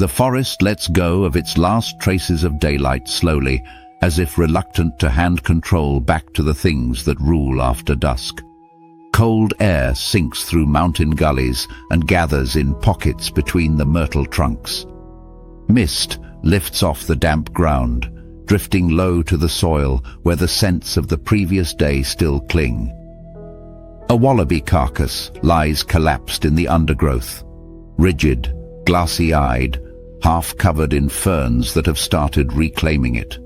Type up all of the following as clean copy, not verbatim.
The forest lets go of its last traces of daylight slowly, as if reluctant to hand control back to the things that rule after dusk. Cold air sinks through mountain gullies and gathers in pockets between the myrtle trunks. Mist lifts off the damp ground, drifting low to the soil where the scents of the previous day still cling. A wallaby carcass lies collapsed in the undergrowth, rigid, glassy-eyed, half covered in ferns that have started reclaiming it.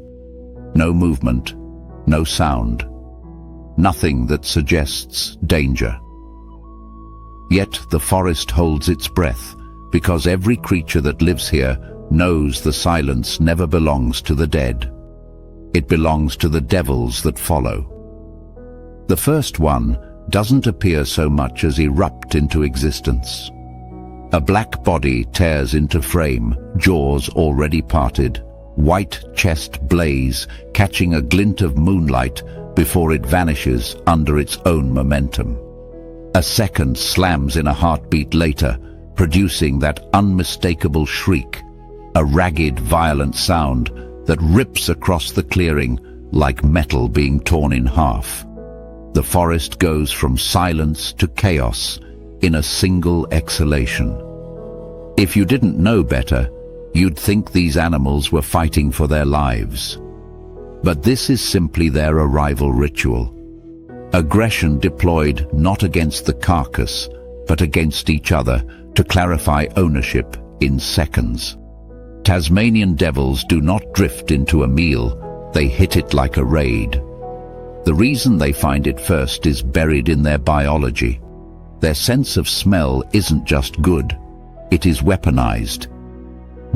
No movement, no sound, nothing that suggests danger. Yet the forest holds its breath, because every creature that lives here knows the silence never belongs to the dead. It belongs to the devils that follow. The first one doesn't appear so much as erupt into existence. A black body tears into frame, jaws already parted, white chest blaze, catching a glint of moonlight before it vanishes under its own momentum. A second slams in a heartbeat later, producing that unmistakable shriek, a ragged, violent sound that rips across the clearing like metal being torn in half. The forest goes from silence to chaos in a single exhalation. If you didn't know better, you'd think these animals were fighting for their lives. But this is simply their arrival ritual. Aggression deployed not against the carcass, but against each other to clarify ownership in seconds. Tasmanian devils do not drift into a meal, they hit it like a raid. The reason they find it first is buried in their biology. Their sense of smell isn't just good, it is weaponized.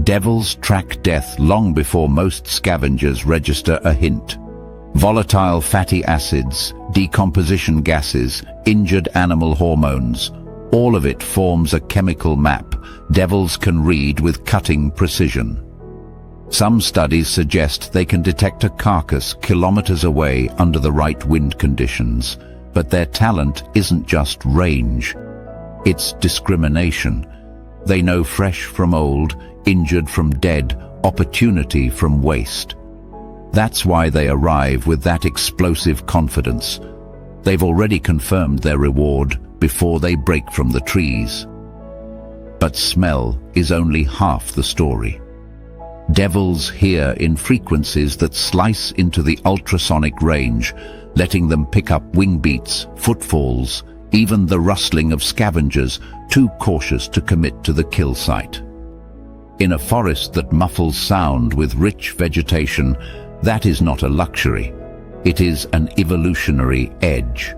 Devils track death long before most scavengers register a hint. Volatile fatty acids, decomposition gases, injured animal hormones, all of it forms a chemical map devils can read with cutting precision. Some studies suggest they can detect a carcass kilometers away under the right wind conditions, but their talent isn't just range, it's discrimination. They know fresh from old, injured from dead, opportunity from waste. That's why they arrive with that explosive confidence. They've already confirmed their reward before they break from the trees. But smell is only half the story. Devils hear in frequencies that slice into the ultrasonic range, letting them pick up wing beats, footfalls, even the rustling of scavengers too cautious to commit to the kill site. In a forest that muffles sound with rich vegetation, that is not a luxury. It is an evolutionary edge.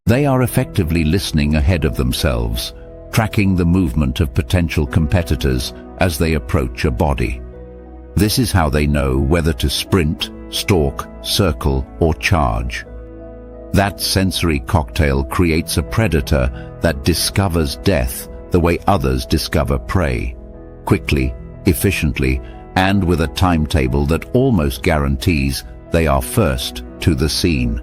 They are effectively listening ahead of themselves, tracking the movement of potential competitors as they approach a body. This is how they know whether to sprint, stalk, circle, or charge. That sensory cocktail creates a predator that discovers death the way others discover prey, quickly, efficiently, and with a timetable that almost guarantees they are first to the scene.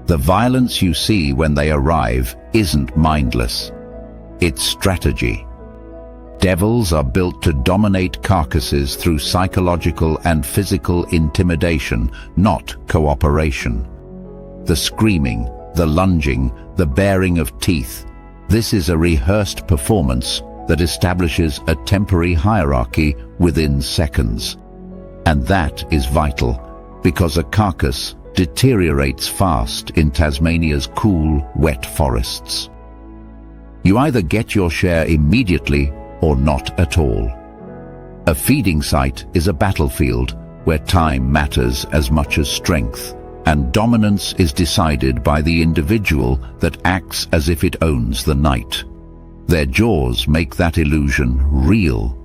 The violence you see when they arrive isn't mindless. It's strategy. Devils are built to dominate carcasses through psychological and physical intimidation, not cooperation. The screaming, the lunging, the baring of teeth, this is a rehearsed performance that establishes a temporary hierarchy within seconds. And that is vital, because a carcass deteriorates fast in Tasmania's cool, wet forests. You either get your share immediately or not at all. A feeding site is a battlefield where time matters as much as strength, and dominance is decided by the individual that acts as if it owns the night. Their jaws make that illusion real.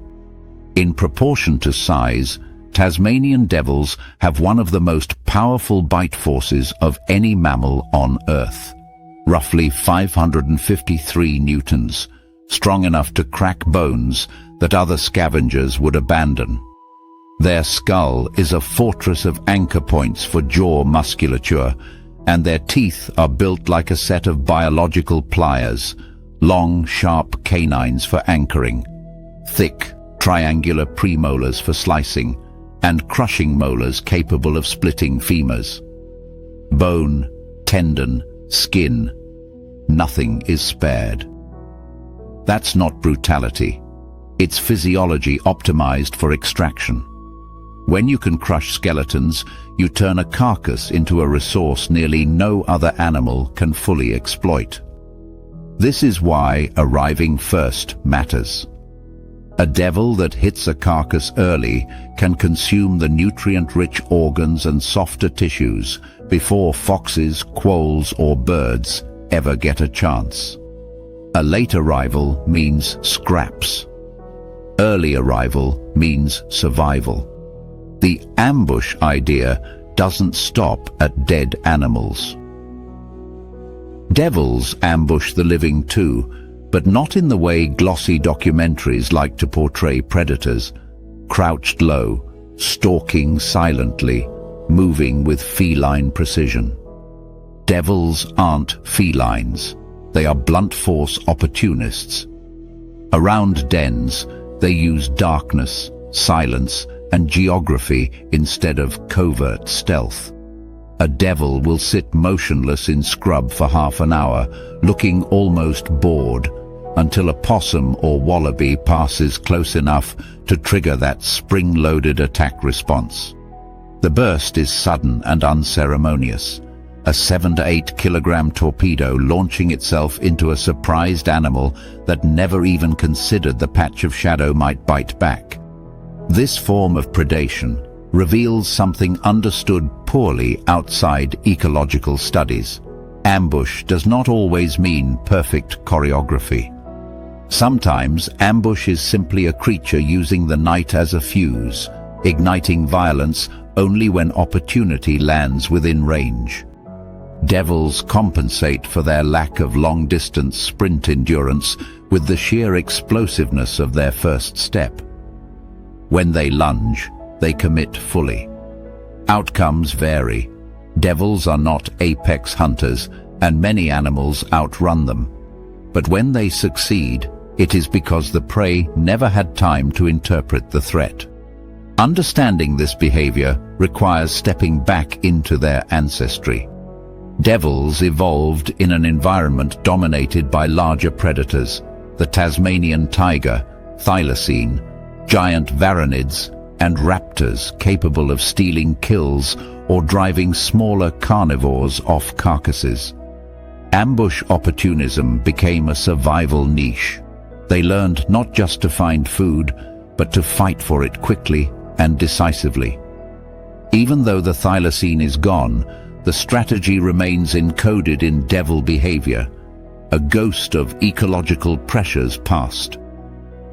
In proportion to size, Tasmanian devils have one of the most powerful bite forces of any mammal on Earth. Roughly 553 newtons, strong enough to crack bones that other scavengers would abandon. Their skull is a fortress of anchor points for jaw musculature, and their teeth are built like a set of biological pliers, long, sharp canines for anchoring. Thick, triangular premolars for slicing, and crushing molars capable of splitting femurs. Bone, tendon, skin, nothing is spared. That's not brutality. It's physiology optimized for extraction. When you can crush skeletons, you turn a carcass into a resource nearly no other animal can fully exploit. This is why arriving first matters. A devil that hits a carcass early can consume the nutrient-rich organs and softer tissues before foxes, quolls, or birds ever get a chance. A late arrival means scraps. Early arrival means survival. The ambush idea doesn't stop at dead animals. Devils ambush the living too, but not in the way glossy documentaries like to portray predators, crouched low, stalking silently, moving with feline precision. Devils aren't felines. They are blunt force opportunists. Around dens, they use darkness, silence, and geography instead of covert stealth. A devil will sit motionless in scrub for half an hour, looking almost bored, until a possum or wallaby passes close enough to trigger that spring-loaded attack response. The burst is sudden and unceremonious, a 7 to 8 kilogram torpedo launching itself into a surprised animal that never even considered the patch of shadow might bite back. This form of predation reveals something understood poorly outside ecological studies. Ambush does not always mean perfect choreography. Sometimes ambush is simply a creature using the night as a fuse, igniting violence only when opportunity lands within range. Devils compensate for their lack of long-distance sprint endurance with the sheer explosiveness of their first step. When they lunge, they commit fully. Outcomes vary. Devils are not apex hunters, and many animals outrun them. But when they succeed, it is because the prey never had time to interpret the threat. Understanding this behavior requires stepping back into their ancestry. Devils evolved in an environment dominated by larger predators, the Tasmanian tiger, thylacine, giant varanids, and raptors capable of stealing kills or driving smaller carnivores off carcasses. Ambush opportunism became a survival niche. They learned not just to find food, but to fight for it quickly and decisively. Even though the thylacine is gone, the strategy remains encoded in devil behavior, a ghost of ecological pressures past.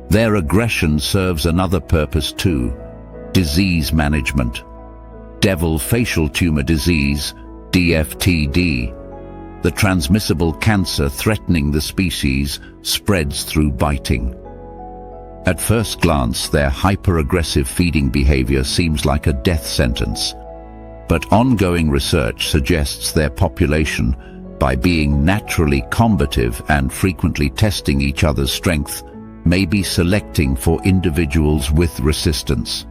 Their aggression serves another purpose too: disease management. Devil facial tumor disease, DFTD, the transmissible cancer threatening the species, spreads through biting. At first glance, their hyper-aggressive feeding behavior seems like a death sentence, but ongoing research suggests their population, by being naturally combative and frequently testing each other's strength, may be selecting for individuals with resistance.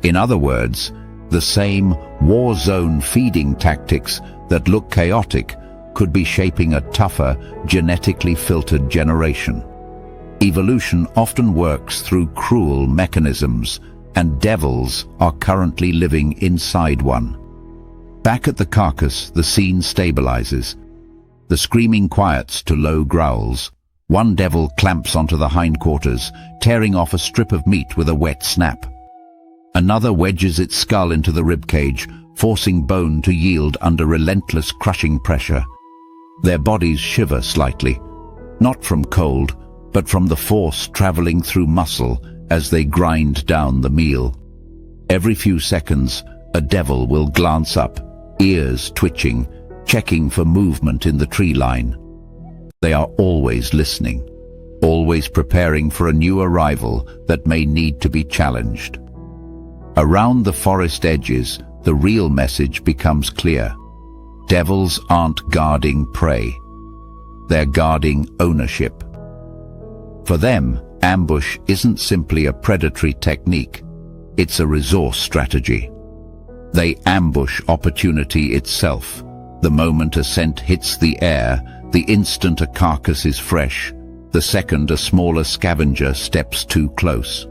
In other words, the same war zone feeding tactics that look chaotic could be shaping a tougher, genetically filtered generation. Evolution often works through cruel mechanisms, and devils are currently living inside one. Back at the carcass, the scene stabilizes. The screaming quiets to low growls. One devil clamps onto the hindquarters, tearing off a strip of meat with a wet snap. Another wedges its skull into the ribcage, forcing bone to yield under relentless crushing pressure. Their bodies shiver slightly, not from cold, but from the force traveling through muscle as they grind down the meal. Every few seconds, a devil will glance up, ears twitching, checking for movement in the tree line. They are always listening, always preparing for a new arrival that may need to be challenged. Around the forest edges, the real message becomes clear. Devils aren't guarding prey. They're guarding ownership. For them, Ambush isn't simply a predatory technique, it's a resource strategy. They ambush opportunity itself. The moment a scent hits the air, the instant a carcass is fresh, the second a smaller scavenger steps too close.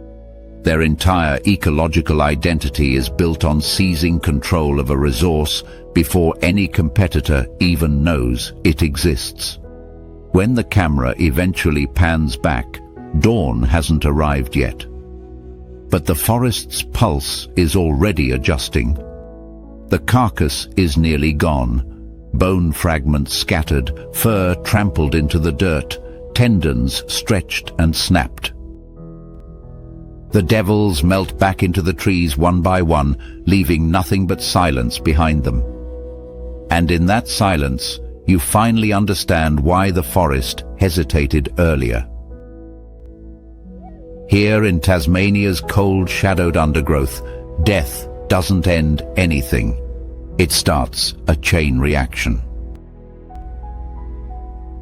Their entire ecological identity is built on seizing control of a resource before any competitor even knows it exists. When the camera eventually pans back, dawn hasn't arrived yet. But the forest's pulse is already adjusting. The carcass is nearly gone, bone fragments scattered, fur trampled into the dirt, tendons stretched and snapped. The devils melt back into the trees one by one, leaving nothing but silence behind them. And in that silence, you finally understand why the forest hesitated earlier. Here in Tasmania's cold, shadowed undergrowth, death doesn't end anything. It starts a chain reaction.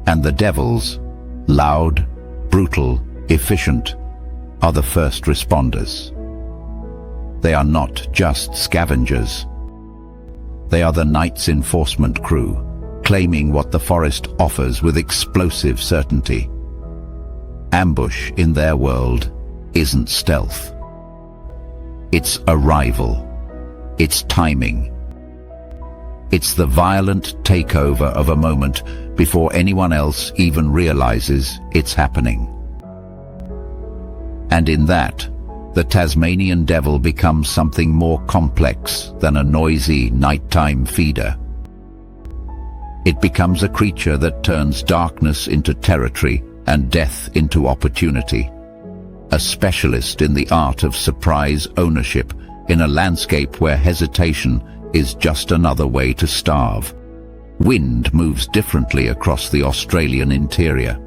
And the devils, loud, brutal, efficient, are the first responders. They are not just scavengers. They are the night's enforcement crew, claiming what the forest offers with explosive certainty. Ambush in their world isn't stealth. It's arrival. It's timing. It's the violent takeover of a moment before anyone else even realizes it's happening. And in that, the Tasmanian devil becomes something more complex than a noisy nighttime feeder. It becomes a creature that turns darkness into territory and death into opportunity. A specialist in the art of surprise ownership in a landscape where hesitation is just another way to starve. Wind moves differently across the Australian interior.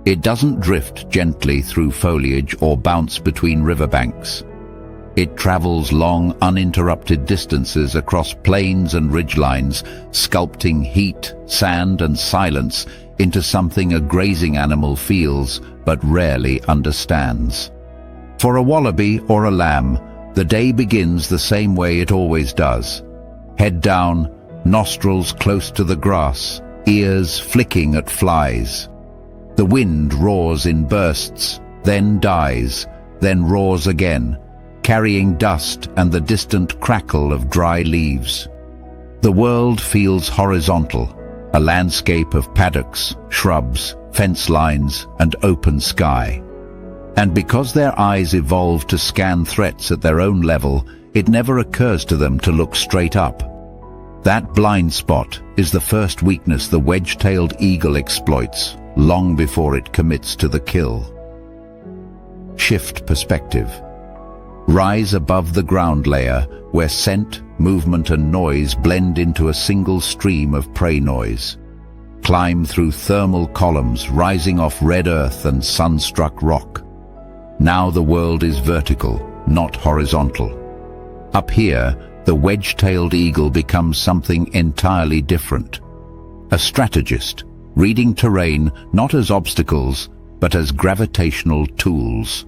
It doesn't drift gently through foliage or bounce between riverbanks. It travels long, uninterrupted distances across plains and ridgelines, sculpting heat, sand and silence into something a grazing animal feels but rarely understands. For a wallaby or a lamb, the day begins the same way it always does. Head down, nostrils close to the grass, ears flicking at flies. The wind roars in bursts, then dies, then roars again, carrying dust and the distant crackle of dry leaves. The world feels horizontal, a landscape of paddocks, shrubs, fence lines, and open sky. And because their eyes evolved to scan threats at their own level, it never occurs to them to look straight up. That blind spot is the first weakness the wedge-tailed eagle exploits, long before it commits to the kill. Shift perspective. Rise above the ground layer, where scent, movement and noise blend into a single stream of prey noise. Climb through thermal columns rising off red earth and sun-struck rock. Now the world is vertical, not horizontal. Up here, the wedge-tailed eagle becomes something entirely different. A strategist, reading terrain not as obstacles, but as gravitational tools.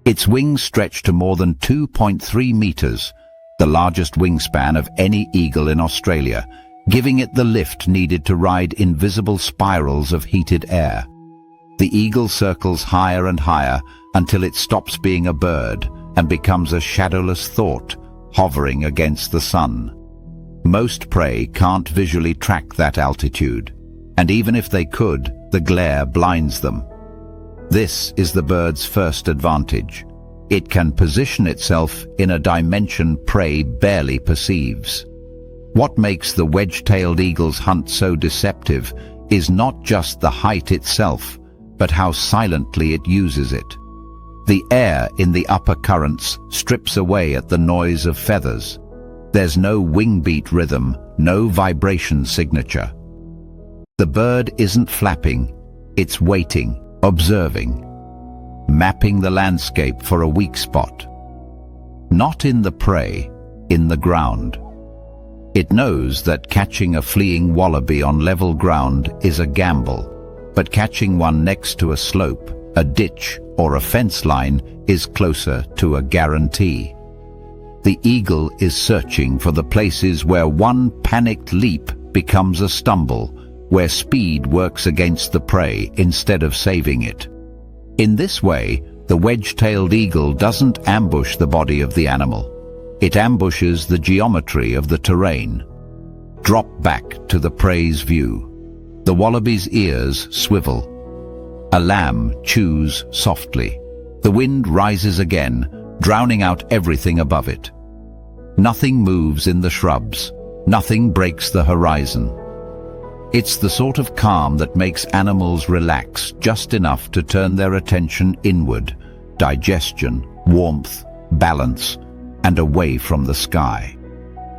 Its wings stretch to more than 2.3 meters, the largest wingspan of any eagle in Australia, giving it the lift needed to ride invisible spirals of heated air. The eagle circles higher and higher until it stops being a bird and becomes a shadowless thought, hovering against the sun. Most prey can't visually track that altitude, and even if they could, the glare blinds them. This is the bird's first advantage. It can position itself in a dimension prey barely perceives. What makes the wedge-tailed eagle's hunt so deceptive is not just the height itself, but how silently it uses it. The air in the upper currents strips away at the noise of feathers. There's no wing beat rhythm, no vibration signature. The bird isn't flapping, it's waiting, observing, mapping the landscape for a weak spot. Not in the prey, in the ground. It knows that catching a fleeing wallaby on level ground is a gamble, but catching one next to a slope, a ditch, or a fence line is closer to a guarantee. The eagle is searching for the places where one panicked leap becomes a stumble, where speed works against the prey instead of saving it. In this way, the wedge-tailed eagle doesn't ambush the body of the animal. It ambushes the geometry of the terrain. Drop back to the prey's view. The wallaby's ears swivel. A lamb chews softly. The wind rises again, drowning out everything above it. Nothing moves in the shrubs. Nothing breaks the horizon. It's the sort of calm that makes animals relax just enough to turn their attention inward, digestion, warmth, balance, and away from the sky.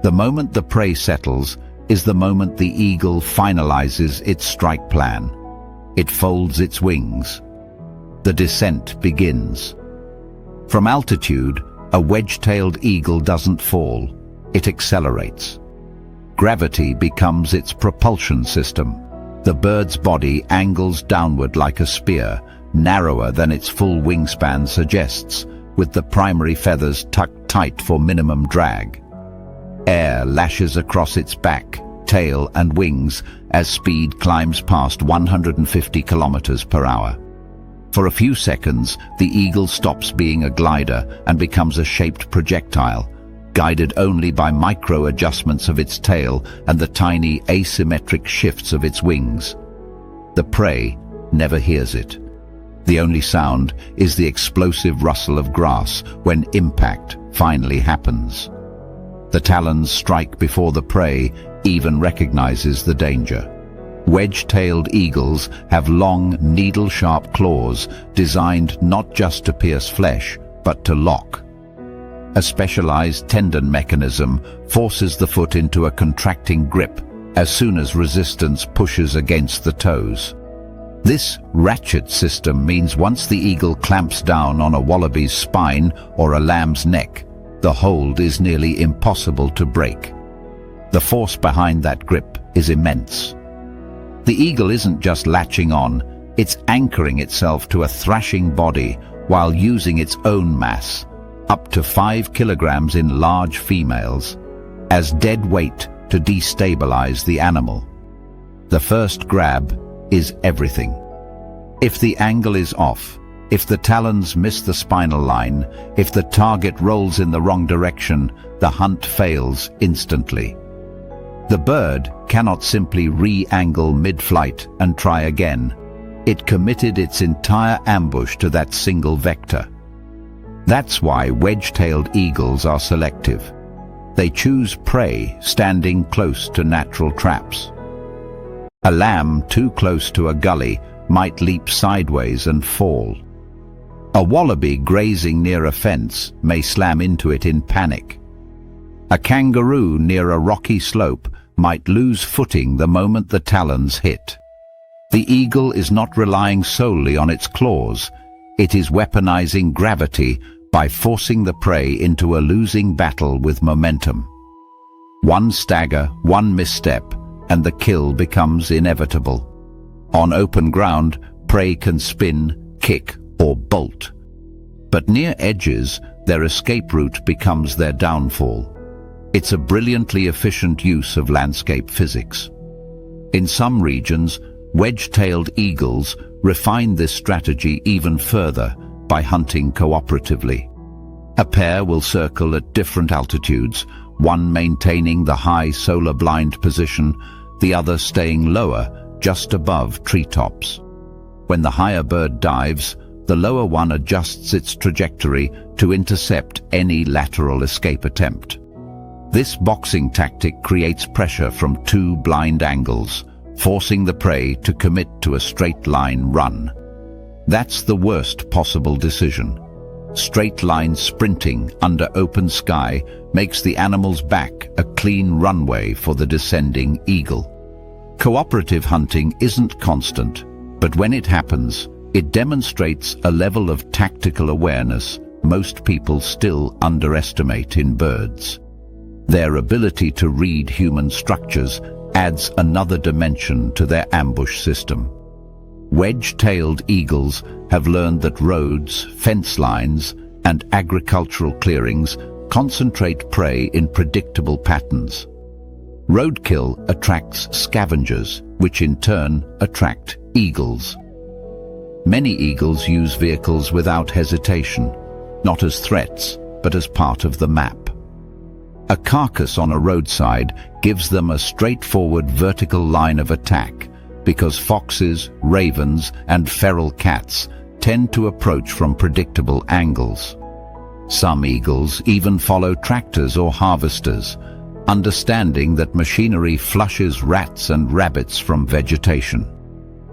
The moment the prey settles is the moment the eagle finalizes its strike plan. It folds its wings. The descent begins. From altitude, a wedge-tailed eagle doesn't fall. It accelerates. Gravity becomes its propulsion system. The bird's body angles downward like a spear, narrower than its full wingspan suggests, with the primary feathers tucked tight for minimum drag. Air lashes across its back, tail and wings as speed climbs past 150 kilometers per hour. For a few seconds, the eagle stops being a glider and becomes a shaped projectile, guided only by micro-adjustments of its tail and the tiny asymmetric shifts of its wings. The prey never hears it. The only sound is the explosive rustle of grass when impact finally happens. The talons strike before the prey even recognizes the danger. Wedge-tailed eagles have long, needle-sharp claws designed not just to pierce flesh, but to lock. A specialized tendon mechanism forces the foot into a contracting grip as soon as resistance pushes against the toes. This ratchet system means once the eagle clamps down on a wallaby's spine or a lamb's neck, the hold is nearly impossible to break. The force behind that grip is immense. The eagle isn't just latching on, it's anchoring itself to a thrashing body while using its own mass, up to 5 kilograms in large females, as dead weight to destabilize the animal. The first grab is everything. If the angle is off, if the talons miss the spinal line, if the target rolls in the wrong direction, the hunt fails instantly. The bird cannot simply re-angle mid-flight and try again. It committed its entire ambush to that single vector. That's why wedge-tailed eagles are selective. They choose prey standing close to natural traps. A lamb too close to a gully might leap sideways and fall. A wallaby grazing near a fence may slam into it in panic. A kangaroo near a rocky slope might lose footing the moment the talons hit. The eagle is not relying solely on its claws. It is weaponizing gravity by forcing the prey into a losing battle with momentum. One stagger, one misstep, and the kill becomes inevitable. On open ground, prey can spin, kick, or bolt. But near edges, their escape route becomes their downfall. It's a brilliantly efficient use of landscape physics. In some regions, wedge-tailed eagles refine this strategy even further by hunting cooperatively. A pair will circle at different altitudes, one maintaining the high solar blind position, the other staying lower, just above treetops. When the higher bird dives, the lower one adjusts its trajectory to intercept any lateral escape attempt. This boxing tactic creates pressure from two blind angles, forcing the prey to commit to a straight-line run. That's the worst possible decision. Straight-line sprinting under open sky makes the animal's back a clean runway for the descending eagle. Cooperative hunting isn't constant, but when it happens, it demonstrates a level of tactical awareness most people still underestimate in birds. Their ability to read human structures adds another dimension to their ambush system. Wedge-tailed eagles have learned that roads, fence lines, and agricultural clearings concentrate prey in predictable patterns. Roadkill attracts scavengers, which in turn attract eagles. Many eagles use vehicles without hesitation, not as threats, but as part of the map. A carcass on a roadside gives them a straightforward vertical line of attack because foxes, ravens, and feral cats tend to approach from predictable angles. Some eagles even follow tractors or harvesters, understanding that machinery flushes rats and rabbits from vegetation.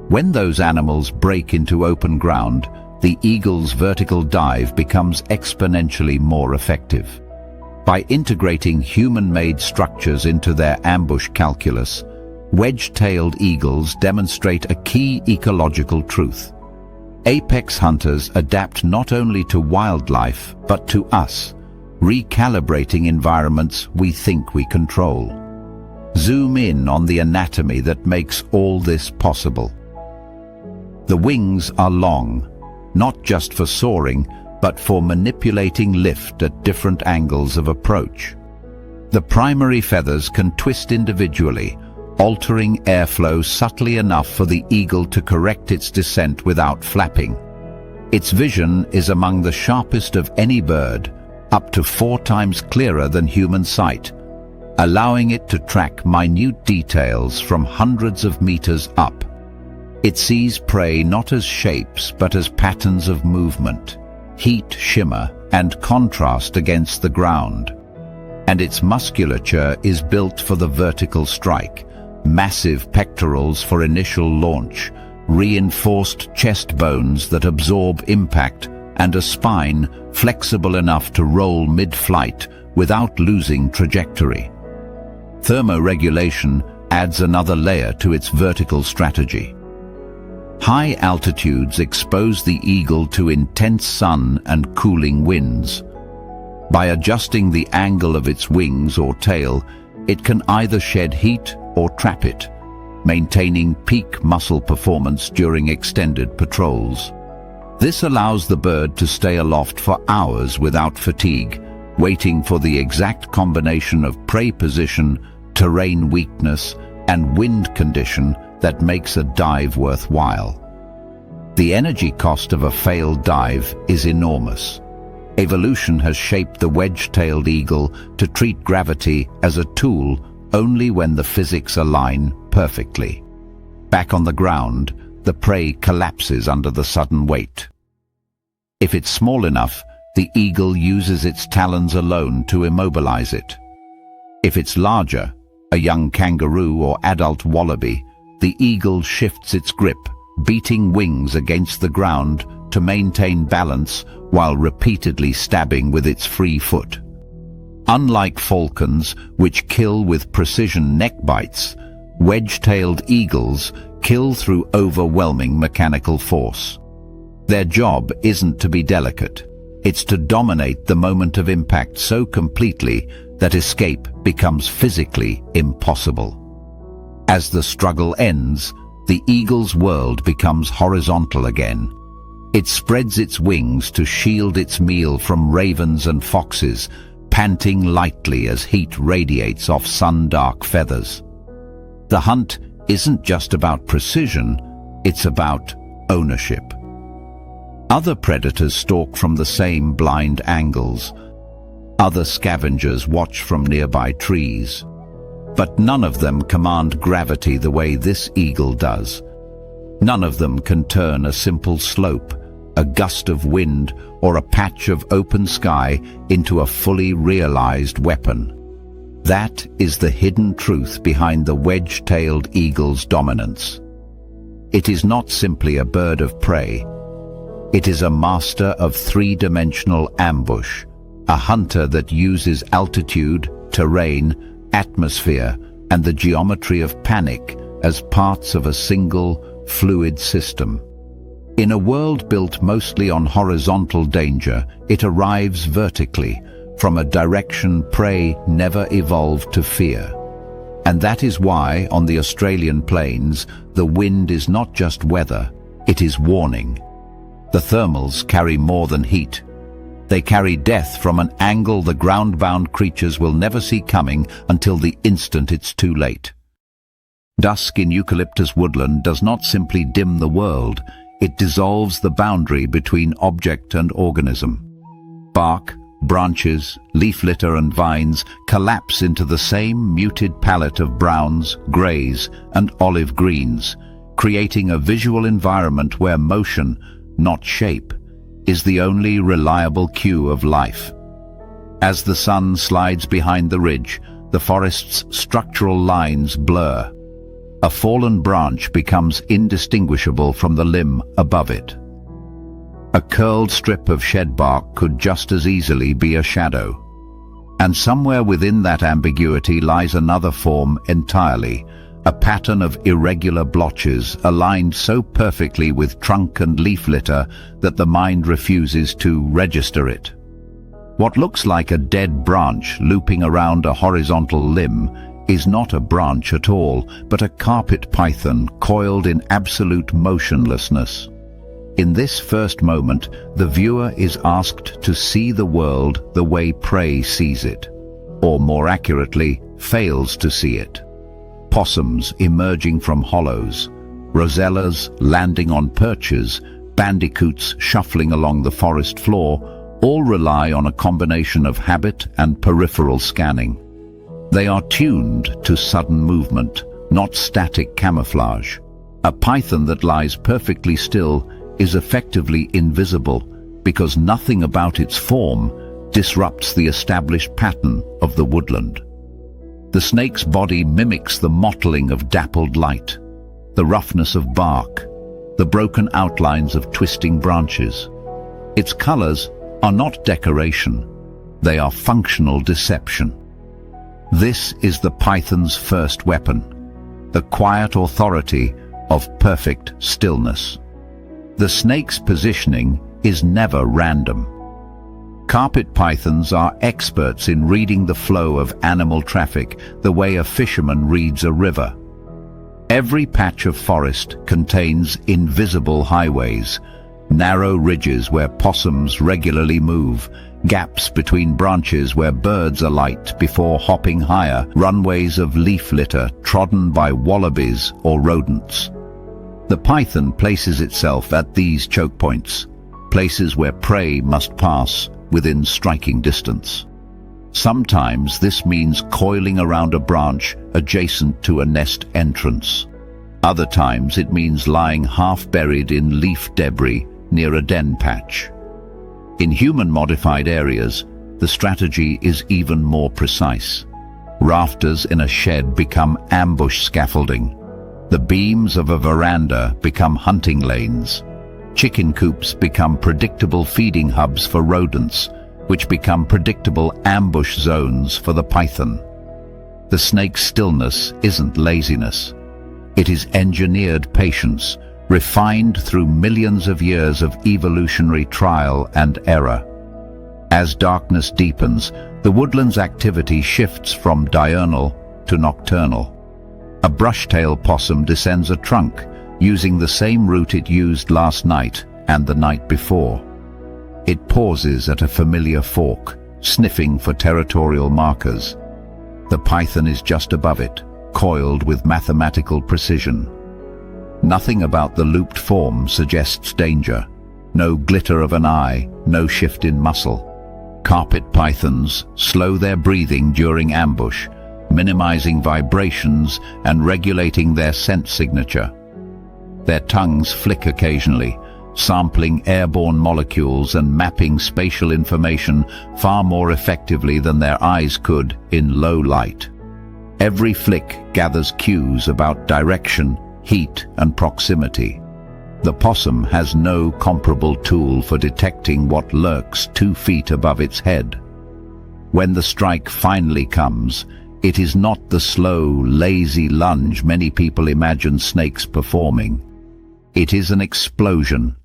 When those animals break into open ground, the eagle's vertical dive becomes exponentially more effective. By integrating human-made structures into their ambush calculus, wedge-tailed eagles demonstrate a key ecological truth. Apex hunters adapt not only to wildlife, but to us, recalibrating environments we think we control. Zoom in on the anatomy that makes all this possible. The wings are long, not just for soaring, but for manipulating lift at different angles of approach. The primary feathers can twist individually, altering airflow subtly enough for the eagle to correct its descent without flapping. Its vision is among the sharpest of any bird, up to 4 times clearer than human sight, allowing it to track minute details from hundreds of meters up. It sees prey not as shapes but as patterns of movement, heat, shimmer, and contrast against the ground. And its musculature is built for the vertical strike, massive pectorals for initial launch, reinforced chest bones that absorb impact, and a spine flexible enough to roll mid-flight without losing trajectory. Thermoregulation adds another layer to its vertical strategy. High altitudes expose the eagle to intense sun and cooling winds. By adjusting the angle of its wings or tail, it can either shed heat or trap it, maintaining peak muscle performance during extended patrols. This allows the bird to stay aloft for hours without fatigue, waiting for the exact combination of prey position, terrain weakness, and wind condition that makes a dive worthwhile. The energy cost of a failed dive is enormous. Evolution has shaped the wedge-tailed eagle to treat gravity as a tool only when the physics align perfectly. Back on the ground, the prey collapses under the sudden weight. If it's small enough, the eagle uses its talons alone to immobilize it. If it's larger, a young kangaroo or adult wallaby, the eagle shifts its grip, beating wings against the ground to maintain balance while repeatedly stabbing with its free foot. Unlike falcons, which kill with precision neck bites, wedge-tailed eagles kill through overwhelming mechanical force. Their job isn't to be delicate. It's to dominate the moment of impact so completely that escape becomes physically impossible. As the struggle ends, the eagle's world becomes horizontal again. It spreads its wings to shield its meal from ravens and foxes, panting lightly as heat radiates off sun-dark feathers. The hunt isn't just about precision, it's about ownership. Other predators stalk from the same blind angles. Other scavengers watch from nearby trees. But none of them command gravity the way this eagle does. None of them can turn a simple slope, a gust of wind, or a patch of open sky into a fully realized weapon. That is the hidden truth behind the wedge-tailed eagle's dominance. It is not simply a bird of prey. It is a master of three-dimensional ambush, a hunter that uses altitude, terrain, atmosphere, and the geometry of panic as parts of a single, fluid system. In a world built mostly on horizontal danger, it arrives vertically, from a direction prey never evolved to fear. And that is why, on the Australian plains, the wind is not just weather, It is warning. The thermals carry more than heat. They carry death from an angle the ground-bound creatures will never see coming until the instant it's too late. Dusk in eucalyptus woodland does not simply dim the world, it dissolves the boundary between object and organism. Bark, branches, leaf litter and vines collapse into the same muted palette of browns, greys and olive greens, creating a visual environment where motion, not shape, is the only reliable cue of life. As the sun slides behind the ridge, the forest's structural lines blur. A fallen branch becomes indistinguishable from the limb above it. A curled strip of shed bark could just as easily be a shadow. And somewhere within that ambiguity lies another form entirely, a pattern of irregular blotches aligned so perfectly with trunk and leaf litter that the mind refuses to register it. What looks like a dead branch looping around a horizontal limb is not a branch at all, but a carpet python coiled in absolute motionlessness. In this first moment, the viewer is asked to see the world the way prey sees it, or more accurately, fails to see it. Possums emerging from hollows, rosellas landing on perches, bandicoots shuffling along the forest floor, all rely on a combination of habit and peripheral scanning. They are tuned to sudden movement, not static camouflage. A python that lies perfectly still is effectively invisible because nothing about its form disrupts the established pattern of the woodland. The snake's body mimics the mottling of dappled light, the roughness of bark, the broken outlines of twisting branches. Its colors are not decoration, they are functional deception. This is the python's first weapon, the quiet authority of perfect stillness. The snake's positioning is never random. Carpet pythons are experts in reading the flow of animal traffic the way a fisherman reads a river. Every patch of forest contains invisible highways, narrow ridges where possums regularly move, gaps between branches where birds alight before hopping higher, runways of leaf litter trodden by wallabies or rodents. The python places itself at these choke points, places where prey must pass within striking distance. Sometimes this means coiling around a branch adjacent to a nest entrance. Other times it means lying half-buried in leaf debris near a den patch. In human-modified areas, the strategy is even more precise. Rafters in a shed become ambush scaffolding. The beams of a veranda become hunting lanes. Chicken coops become predictable feeding hubs for rodents, which become predictable ambush zones for the python. The snake's stillness isn't laziness. It is engineered patience, refined through millions of years of evolutionary trial and error. As darkness deepens, the woodland's activity shifts from diurnal to nocturnal. A brush-tailed possum descends a trunk, using the same route it used last night and the night before. It pauses at a familiar fork, sniffing for territorial markers. The python is just above it, coiled with mathematical precision. Nothing about the looped form suggests danger. No glitter of an eye, no shift in muscle. Carpet pythons slow their breathing during ambush, minimizing vibrations and regulating their scent signature. Their tongues flick occasionally, sampling airborne molecules and mapping spatial information far more effectively than their eyes could in low light. Every flick gathers cues about direction, heat, and proximity. The possum has no comparable tool for detecting what lurks 2 feet above its head. When the strike finally comes, it is not the slow, lazy lunge many people imagine snakes performing. It is an explosion,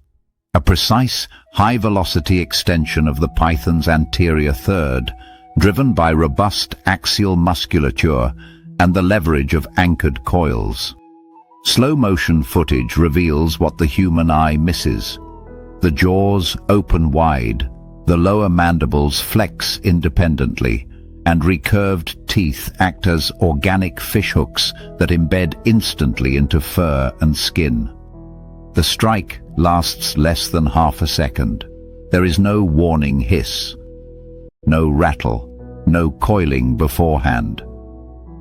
a precise, high-velocity extension of the python's anterior third, driven by robust axial musculature and the leverage of anchored coils. Slow-motion footage reveals what the human eye misses. The jaws open wide, the lower mandibles flex independently, and recurved teeth act as organic fishhooks that embed instantly into fur and skin. The strike lasts less than half a second. There is no warning hiss, no rattle, no coiling beforehand.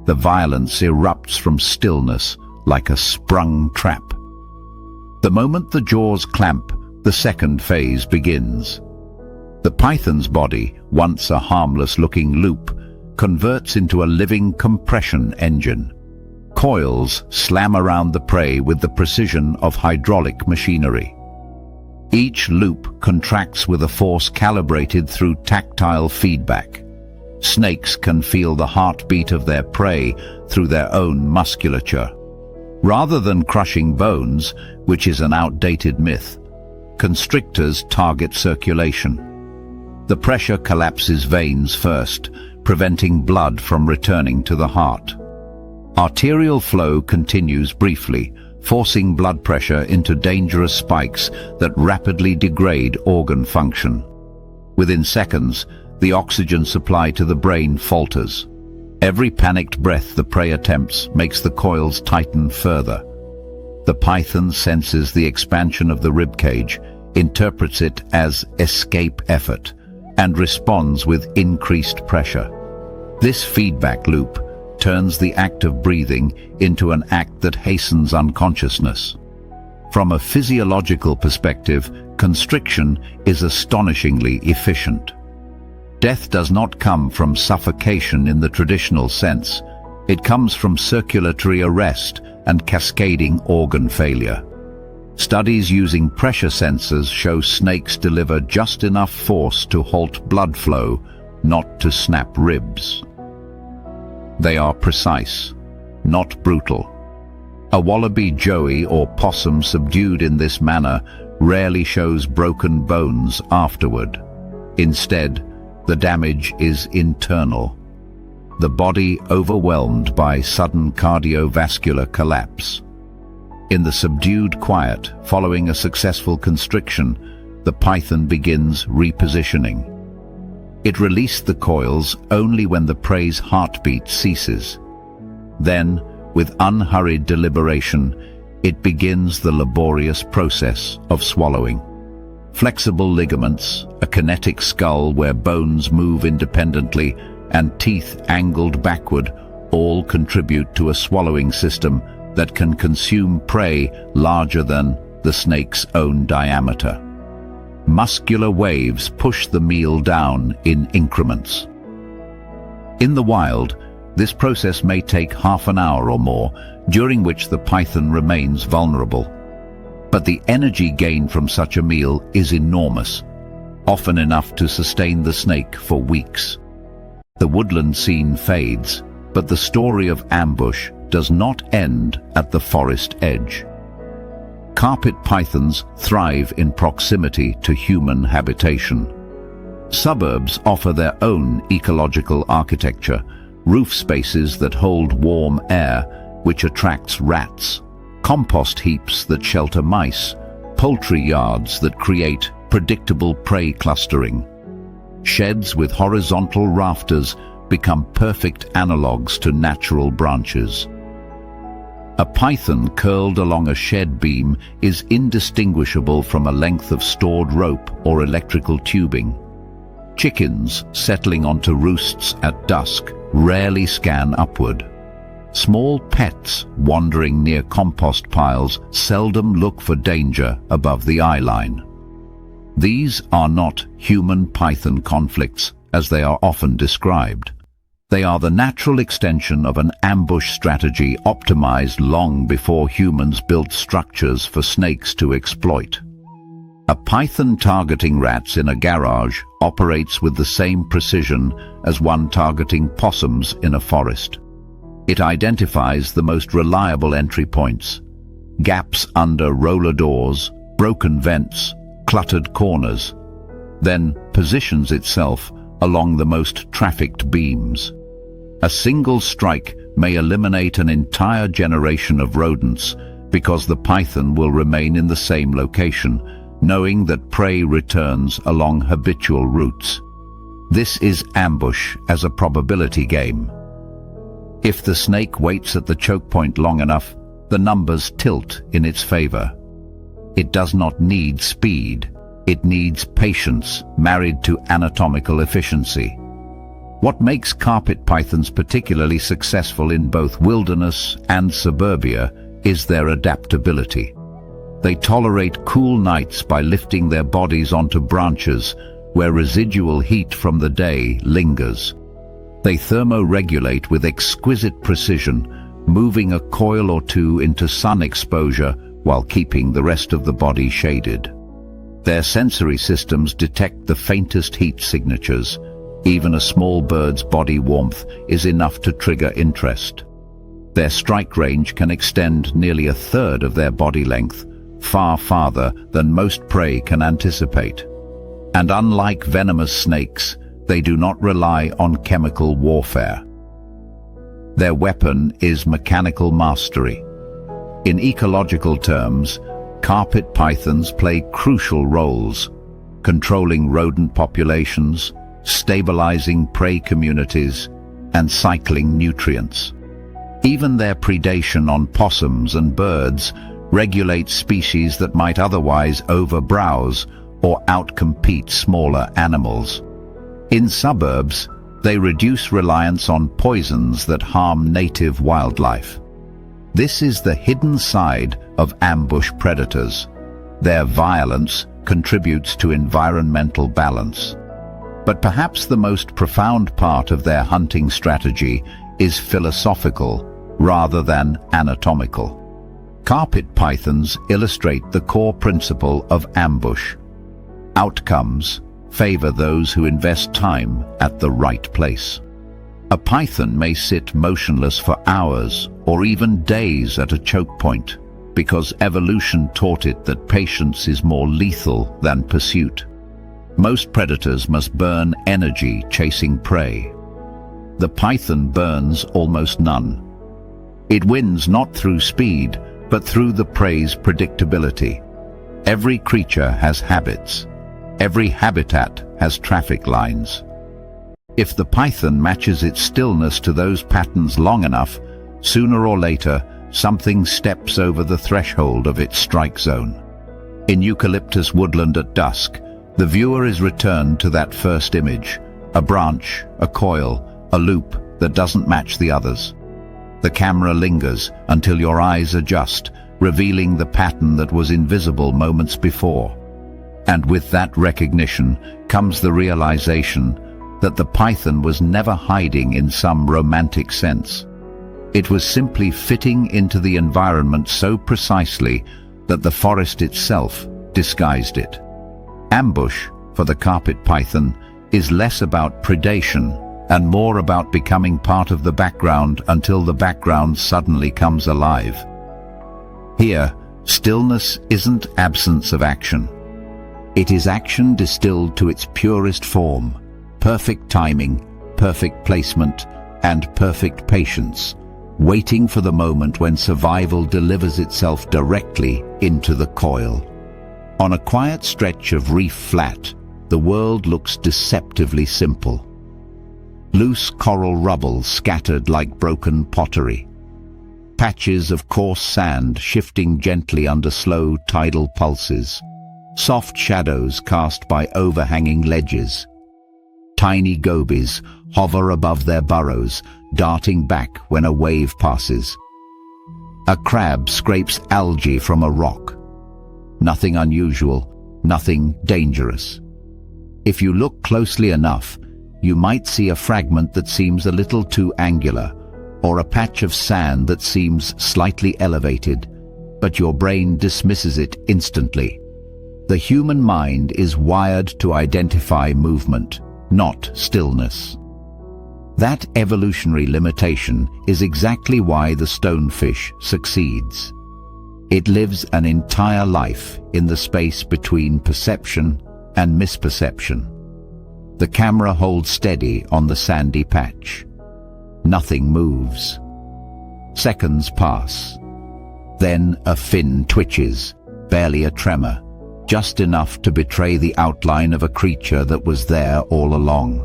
The violence erupts from stillness like a sprung trap. The moment the jaws clamp, the second phase begins. The python's body, once a harmless-looking loop, converts into a living compression engine. Coils slam around the prey with the precision of hydraulic machinery. Each loop contracts with a force calibrated through tactile feedback. Snakes can feel the heartbeat of their prey through their own musculature. Rather than crushing bones, which is an outdated myth, constrictors target circulation. The pressure collapses veins first, preventing blood from returning to the heart. Arterial flow continues briefly, forcing blood pressure into dangerous spikes that rapidly degrade organ function. Within seconds, the oxygen supply to the brain falters. Every panicked breath the prey attempts makes the coils tighten further. The python senses the expansion of the ribcage, interprets it as escape effort, and responds with increased pressure. This feedback loop turns the act of breathing into an act that hastens unconsciousness. From a physiological perspective, constriction is astonishingly efficient. Death does not come from suffocation in the traditional sense. It comes from circulatory arrest and cascading organ failure. Studies using pressure sensors show snakes deliver just enough force to halt blood flow, not to snap ribs. They are precise, not brutal. A wallaby joey or possum subdued in this manner rarely shows broken bones afterward. Instead, the damage is internal. The body overwhelmed by sudden cardiovascular collapse. In the subdued quiet following a successful constriction, the python begins repositioning. It released the coils only when the prey's heartbeat ceases. Then, with unhurried deliberation, it begins the laborious process of swallowing. Flexible ligaments, a kinetic skull where bones move independently, and teeth angled backward all contribute to a swallowing system that can consume prey larger than the snake's own diameter. Muscular waves push the meal down in increments. In the wild, this process may take half an hour or more, during which the python remains vulnerable. But the energy gained from such a meal is enormous, often enough to sustain the snake for weeks. The woodland scene fades, but the story of ambush does not end at the forest edge. Carpet pythons thrive in proximity to human habitation. Suburbs offer their own ecological architecture, roof spaces that hold warm air, which attracts rats, compost heaps that shelter mice, poultry yards that create predictable prey clustering. Sheds with horizontal rafters become perfect analogues to natural branches. A python curled along a shed beam is indistinguishable from a length of stored rope or electrical tubing. Chickens settling onto roosts at dusk rarely scan upward. Small pets wandering near compost piles seldom look for danger above the eye line. These are not human-python conflicts, as they are often described. They are the natural extension of an ambush strategy optimized long before humans built structures for snakes to exploit. A python targeting rats in a garage operates with the same precision as one targeting possums in a forest. It identifies the most reliable entry points, gaps under roller doors, broken vents, cluttered corners, then positions itself along the most trafficked beams. A single strike may eliminate an entire generation of rodents, because the python will remain in the same location, knowing that prey returns along habitual routes. This is ambush as a probability game. If the snake waits at the choke point long enough, the numbers tilt in its favor. It does not need speed. It needs patience married to anatomical efficiency. What makes carpet pythons particularly successful in both wilderness and suburbia is their adaptability. They tolerate cool nights by lifting their bodies onto branches where residual heat from the day lingers. They thermoregulate with exquisite precision, moving a coil or two into sun exposure while keeping the rest of the body shaded. Their sensory systems detect the faintest heat signatures. Even a small bird's body warmth is enough to trigger interest. Their strike range can extend nearly a third of their body length, far farther than most prey can anticipate. And unlike venomous snakes, they do not rely on chemical warfare. Their weapon is mechanical mastery. In ecological terms, carpet pythons play crucial roles, controlling rodent populations, stabilizing prey communities, and cycling nutrients. Even their predation on possums and birds regulates species that might otherwise overbrowse or outcompete smaller animals. In suburbs, they reduce reliance on poisons that harm native wildlife. This is the hidden side of ambush predators. Their violence contributes to environmental balance. But perhaps the most profound part of their hunting strategy is philosophical rather than anatomical. Carpet pythons illustrate the core principle of ambush. Outcomes favor those who invest time at the right place. A python may sit motionless for hours or even days at a choke point, because evolution taught it that patience is more lethal than pursuit. Most predators must burn energy chasing prey. The python burns almost none. It wins not through speed, but through the prey's predictability. Every creature has habits. Every habitat has traffic lines. If the python matches its stillness to those patterns long enough, sooner or later, something steps over the threshold of its strike zone. In eucalyptus woodland at dusk, the viewer is returned to that first image, a branch, a coil, a loop that doesn't match the others. The camera lingers until your eyes adjust, revealing the pattern that was invisible moments before. And with that recognition comes the realization that the python was never hiding in some romantic sense. It was simply fitting into the environment so precisely that the forest itself disguised it. Ambush, for the carpet python, is less about predation and more about becoming part of the background until the background suddenly comes alive. Here, stillness isn't absence of action. It is action distilled to its purest form, perfect timing, perfect placement, and perfect patience, waiting for the moment when survival delivers itself directly into the coil. On a quiet stretch of reef flat, the world looks deceptively simple. Loose coral rubble scattered like broken pottery. Patches of coarse sand shifting gently under slow tidal pulses. Soft shadows cast by overhanging ledges. Tiny gobies hover above their burrows, darting back when a wave passes. A crab scrapes algae from a rock. Nothing unusual, nothing dangerous. If you look closely enough, you might see a fragment that seems a little too angular, or a patch of sand that seems slightly elevated, but your brain dismisses it instantly. The human mind is wired to identify movement, not stillness. That evolutionary limitation is exactly why the stonefish succeeds. It lives an entire life in the space between perception and misperception. The camera holds steady on the sandy patch. Nothing moves. Seconds pass. Then a fin twitches, barely a tremor, just enough to betray the outline of a creature that was there all along.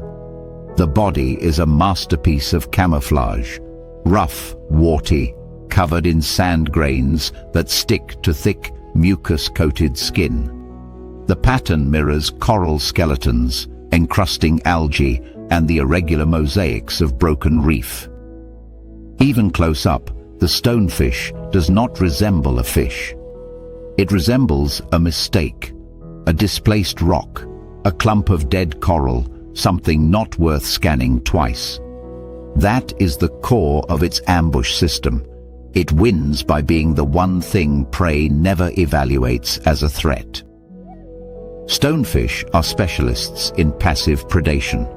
The body is a masterpiece of camouflage, rough, warty, covered in sand grains that stick to thick, mucus-coated skin. The pattern mirrors coral skeletons, encrusting algae and the irregular mosaics of broken reef. Even close up, the stonefish does not resemble a fish. It resembles a mistake, a displaced rock, a clump of dead coral, something not worth scanning twice. That is the core of its ambush system. It wins by being the one thing prey never evaluates as a threat. Stonefish are specialists in passive predation.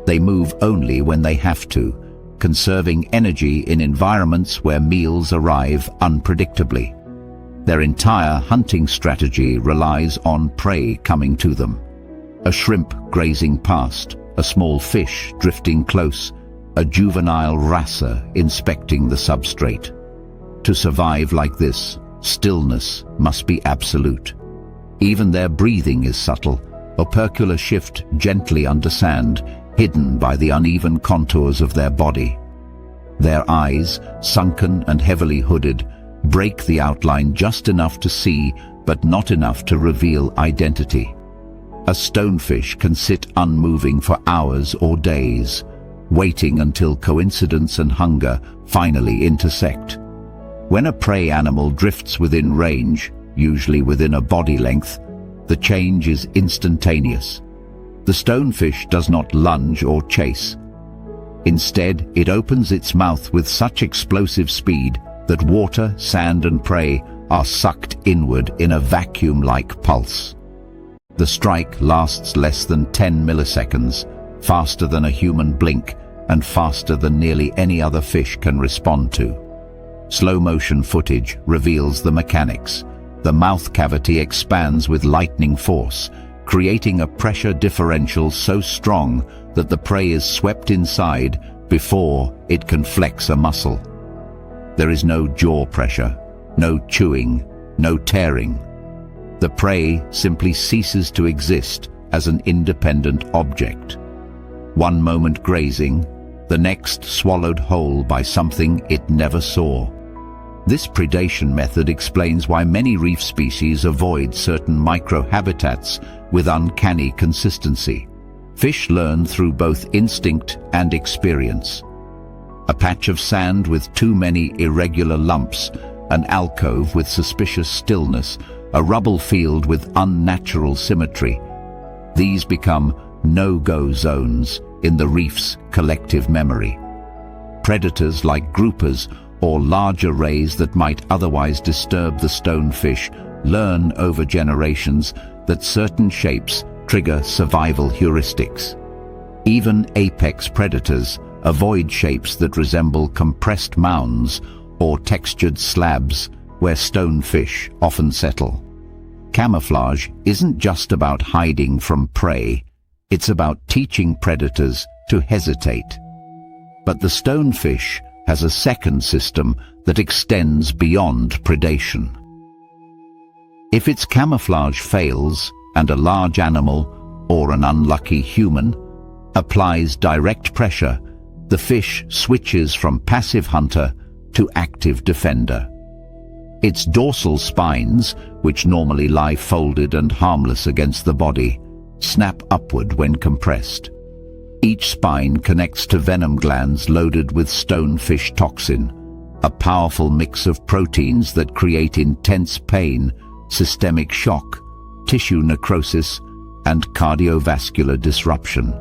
They move only when they have to, conserving energy in environments where meals arrive unpredictably. Their entire hunting strategy relies on prey coming to them. A shrimp grazing past, a small fish drifting close, a juvenile wrasser inspecting the substrate. To survive like this, stillness must be absolute. Even their breathing is subtle, opercular shift gently under sand, hidden by the uneven contours of their body. Their eyes, sunken and heavily hooded, break the outline just enough to see, but not enough to reveal identity. A stonefish can sit unmoving for hours or days, waiting until coincidence and hunger finally intersect. When a prey animal drifts within range, usually within a body length, the change is instantaneous. The stonefish does not lunge or chase. Instead, it opens its mouth with such explosive speed that water, sand and prey are sucked inward in a vacuum-like pulse. The strike lasts less than 10 milliseconds, faster than a human blink and faster than nearly any other fish can respond to. Slow-motion footage reveals the mechanics. The mouth cavity expands with lightning force, creating a pressure differential so strong that the prey is swept inside before it can flex a muscle. There is no jaw pressure, no chewing, no tearing. The prey simply ceases to exist as an independent object. One moment grazing, the next swallowed whole by something it never saw. This predation method explains why many reef species avoid certain microhabitats with uncanny consistency. Fish learn through both instinct and experience. A patch of sand with too many irregular lumps, an alcove with suspicious stillness, a rubble field with unnatural symmetry. These become no-go zones in the reef's collective memory. Predators like groupers or large arrays that might otherwise disturb the stonefish learn over generations that certain shapes trigger survival heuristics. Even apex predators avoid shapes that resemble compressed mounds or textured slabs where stonefish often settle. Camouflage isn't just about hiding from prey, it's about teaching predators to hesitate. But the stonefish has a second system that extends beyond predation. If its camouflage fails and a large animal, or an unlucky human, applies direct pressure, the fish switches from passive hunter to active defender. Its dorsal spines, which normally lie folded and harmless against the body, snap upward when compressed. Each spine connects to venom glands loaded with stonefish toxin, a powerful mix of proteins that create intense pain, systemic shock, tissue necrosis, and cardiovascular disruption.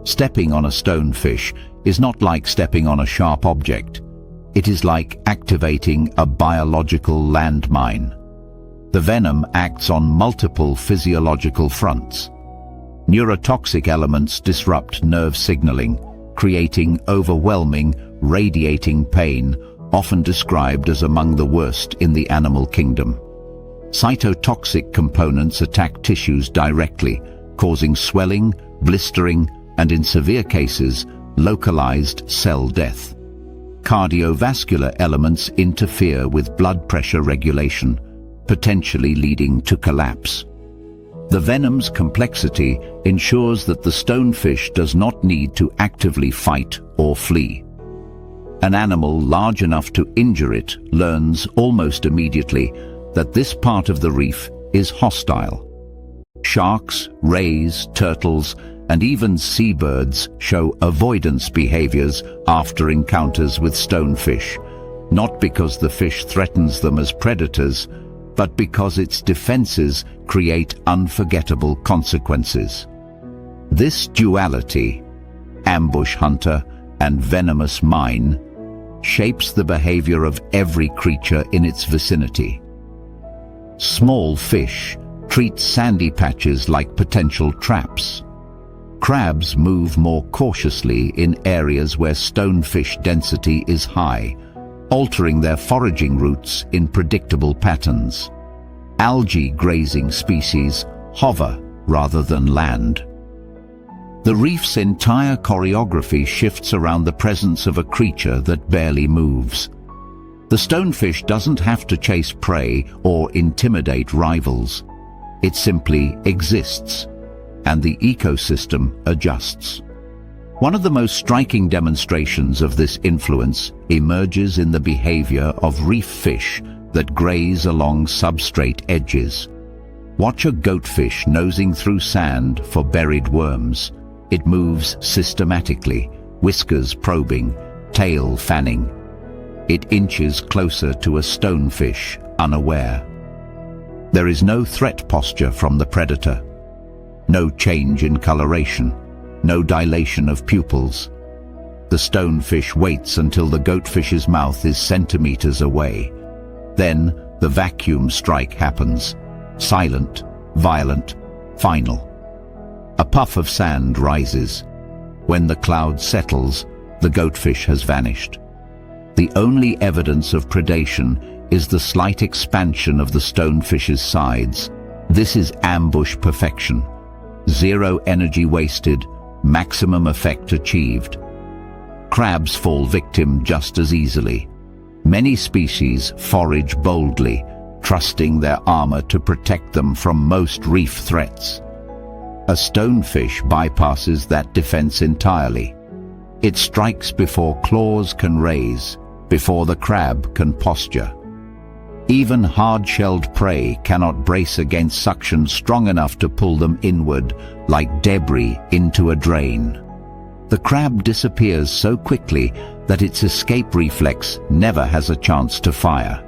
Stepping on a stonefish is not like stepping on a sharp object. It is like activating a biological landmine. The venom acts on multiple physiological fronts. Neurotoxic elements disrupt nerve signaling, creating overwhelming, radiating pain, often described as among the worst in the animal kingdom. Cytotoxic components attack tissues directly, causing swelling, blistering, and in severe cases, localized cell death. cardiovascular elements interfere with blood pressure regulation, potentially leading to collapse. The venom's complexity ensures that the stonefish does not need to actively fight or flee. An animal large enough to injure it learns almost immediately that this part of the reef is hostile. Sharks, rays, turtles, and even seabirds show avoidance behaviors after encounters with stonefish, not because the fish threatens them as predators, but because its defenses create unforgettable consequences. This duality, ambush hunter and venomous mine, shapes the behavior of every creature in its vicinity. Small fish treat sandy patches like potential traps. Crabs move more cautiously in areas where stonefish density is high, altering their foraging routes in predictable patterns. Algae grazing species hover rather than land. The reef's entire choreography shifts around the presence of a creature that barely moves. The stonefish doesn't have to chase prey or intimidate rivals. It simply exists, and the ecosystem adjusts. One of the most striking demonstrations of this influence emerges in the behavior of reef fish that graze along substrate edges. Watch a goatfish nosing through sand for buried worms. It moves systematically, whiskers probing, tail fanning. It inches closer to a stonefish, unaware. There is no threat posture from the predator. No change in coloration, no dilation of pupils. The stonefish waits until the goatfish's mouth is centimeters away. Then the vacuum strike happens, silent, violent, final. A puff of sand rises. When the cloud settles, the goatfish has vanished. The only evidence of predation is the slight expansion of the stonefish's sides. This is ambush perfection. Zero energy wasted, maximum effect achieved. Crabs fall victim just as easily. Many species forage boldly, trusting their armor to protect them from most reef threats. A stonefish bypasses that defense entirely. It strikes before claws can raise, before the crab can posture. Even hard-shelled prey cannot brace against suction strong enough to pull them inward, like debris into a drain. The crab disappears so quickly that its escape reflex never has a chance to fire.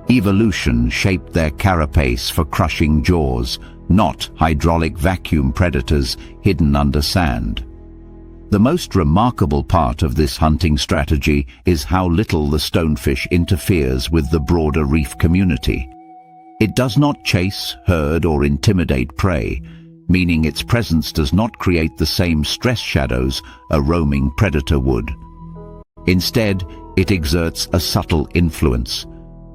Evolution shaped their carapace for crushing jaws, not hydraulic vacuum predators hidden under sand. The most remarkable part of this hunting strategy is how little the stonefish interferes with the broader reef community. It does not chase, herd, or intimidate prey, meaning its presence does not create the same stress shadows a roaming predator would. Instead, it exerts a subtle influence,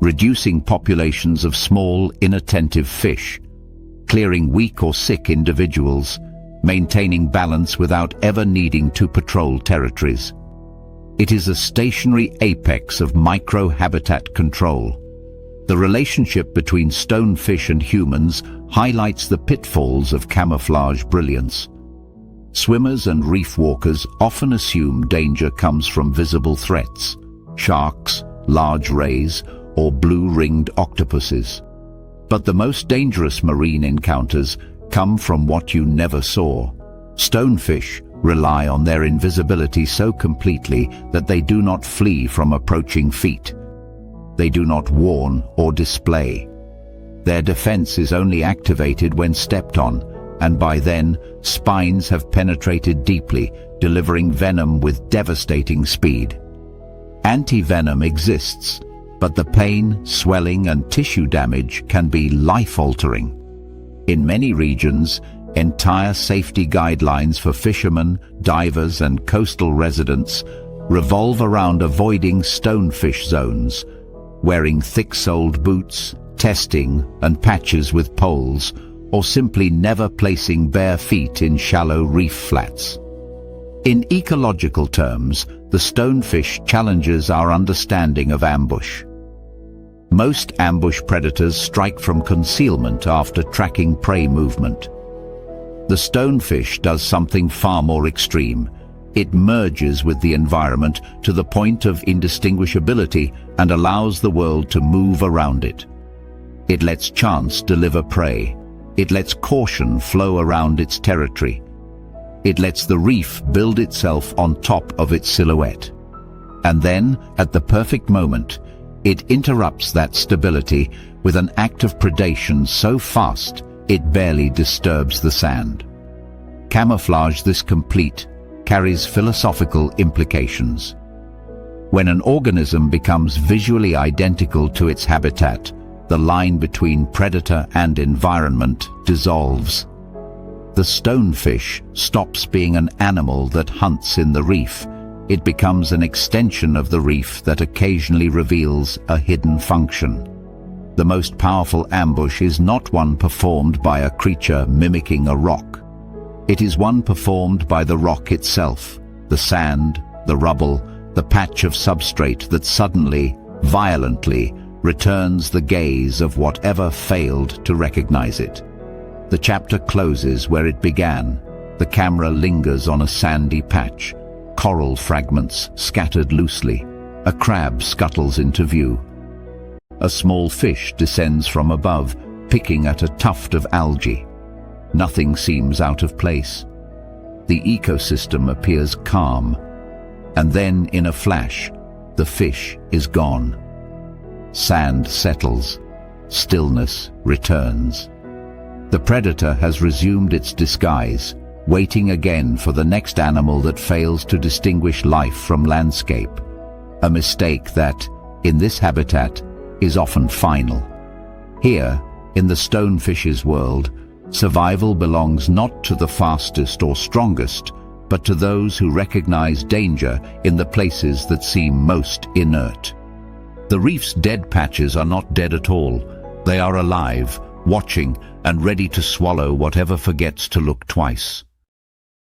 reducing populations of small, inattentive fish, clearing weak or sick individuals, maintaining balance without ever needing to patrol territories. It is a stationary apex of micro-habitat control. The relationship between stonefish and humans highlights the pitfalls of camouflage brilliance. Swimmers and reef walkers often assume danger comes from visible threats, sharks, large rays, or blue-ringed octopuses. But the most dangerous marine encounters come from what you never saw. Stonefish rely on their invisibility so completely that they do not flee from approaching feet. They do not warn or display. Their defense is only activated when stepped on, and by then, spines have penetrated deeply, delivering venom with devastating speed. Anti-venom exists, but the pain, swelling, and tissue damage can be life-altering. In many regions, entire safety guidelines for fishermen, divers, and coastal residents revolve around avoiding stonefish zones, wearing thick-soled boots, testing, and patches with poles, or simply never placing bare feet in shallow reef flats. In ecological terms, the stonefish challenges our understanding of ambush. Most ambush predators strike from concealment after tracking prey movement. The stonefish does something far more extreme. It merges with the environment to the point of indistinguishability and allows the world to move around it. It lets chance deliver prey. It lets caution flow around its territory. It lets the reef build itself on top of its silhouette. And then, at the perfect moment, it interrupts that stability with an act of predation so fast it barely disturbs the sand. Camouflage this complete carries philosophical implications. When an organism becomes visually identical to its habitat, the line between predator and environment dissolves. The stonefish stops being an animal that hunts in the reef. It becomes an extension of the reef that occasionally reveals a hidden function. The most powerful ambush is not one performed by a creature mimicking a rock. It is one performed by the rock itself, the sand, the rubble, the patch of substrate that suddenly, violently, returns the gaze of whatever failed to recognize it. The chapter closes where it began. The camera lingers on a sandy patch. Coral fragments scattered loosely. A crab scuttles into view. A small fish descends from above, picking at a tuft of algae. Nothing seems out of place. The ecosystem appears calm. And then, in a flash, the fish is gone. Sand settles. Stillness returns. The predator has resumed its disguise, waiting again for the next animal that fails to distinguish life from landscape. A mistake that, in this habitat, is often final. Here, in the stonefish's world, survival belongs not to the fastest or strongest, but to those who recognize danger in the places that seem most inert. The reef's dead patches are not dead at all. They are alive, watching, and ready to swallow whatever forgets to look twice.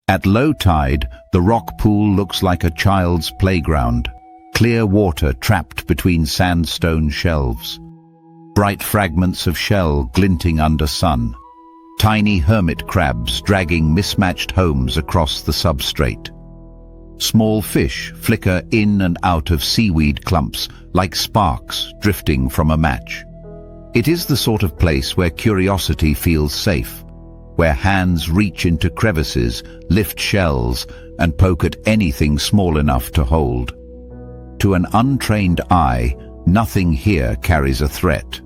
At low tide, the rock pool looks like a child's playground, clear water trapped between sandstone shelves. Bright fragments of shell glinting under sun. Tiny hermit crabs dragging mismatched homes across the substrate. Small fish flicker in and out of seaweed clumps like sparks drifting from a match. It is the sort of place where curiosity feels safe, where hands reach into crevices, lift shells, and poke at anything small enough to hold. To an untrained eye, nothing here carries a threat.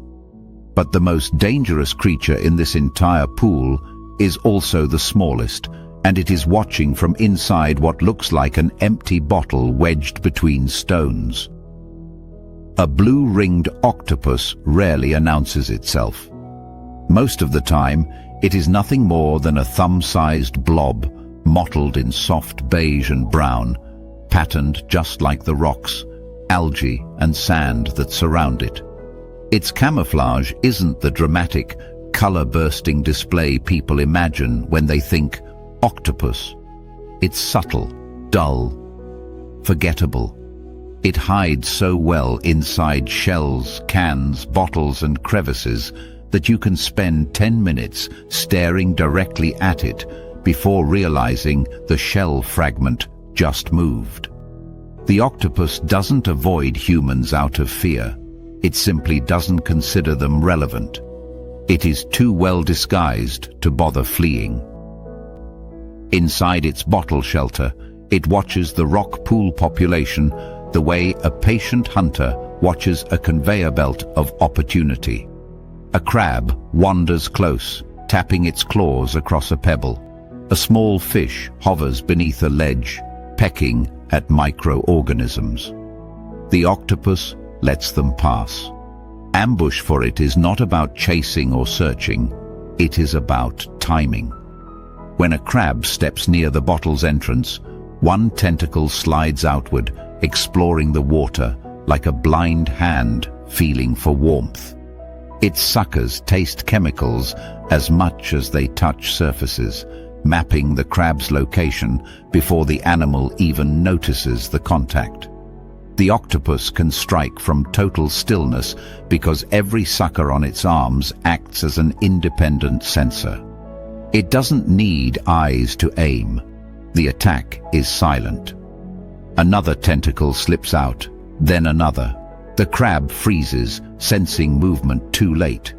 But the most dangerous creature in this entire pool is also the smallest, and it is watching from inside what looks like an empty bottle wedged between stones. A blue-ringed octopus rarely announces itself. Most of the time, it is nothing more than a thumb-sized blob, mottled in soft beige and brown, patterned just like the rocks, algae and sand that surround it. Its camouflage isn't the dramatic, color-bursting display people imagine when they think octopus. It's subtle, dull, forgettable. It hides so well inside shells, cans, bottles and crevices that you can spend 10 minutes staring directly at it before realizing the shell fragment just moved. The octopus doesn't avoid humans out of fear. It simply doesn't consider them relevant. It is too well disguised to bother fleeing. Inside its bottle shelter, it watches the rock pool population the way a patient hunter watches a conveyor belt of opportunity. A crab wanders close, tapping its claws across a pebble. A small fish hovers beneath a ledge, pecking at microorganisms. The octopus lets them pass. Ambush for it is not about chasing or searching. It is about timing. When a crab steps near the bottle's entrance, one tentacle slides outward, exploring the water like a blind hand feeling for warmth. Its suckers taste chemicals as much as they touch surfaces, mapping the crab's location before the animal even notices the contact. The octopus can strike from total stillness because every sucker on its arms acts as an independent sensor. It doesn't need eyes to aim. The attack is silent. Another tentacle slips out, then another. The crab freezes, sensing movement too late.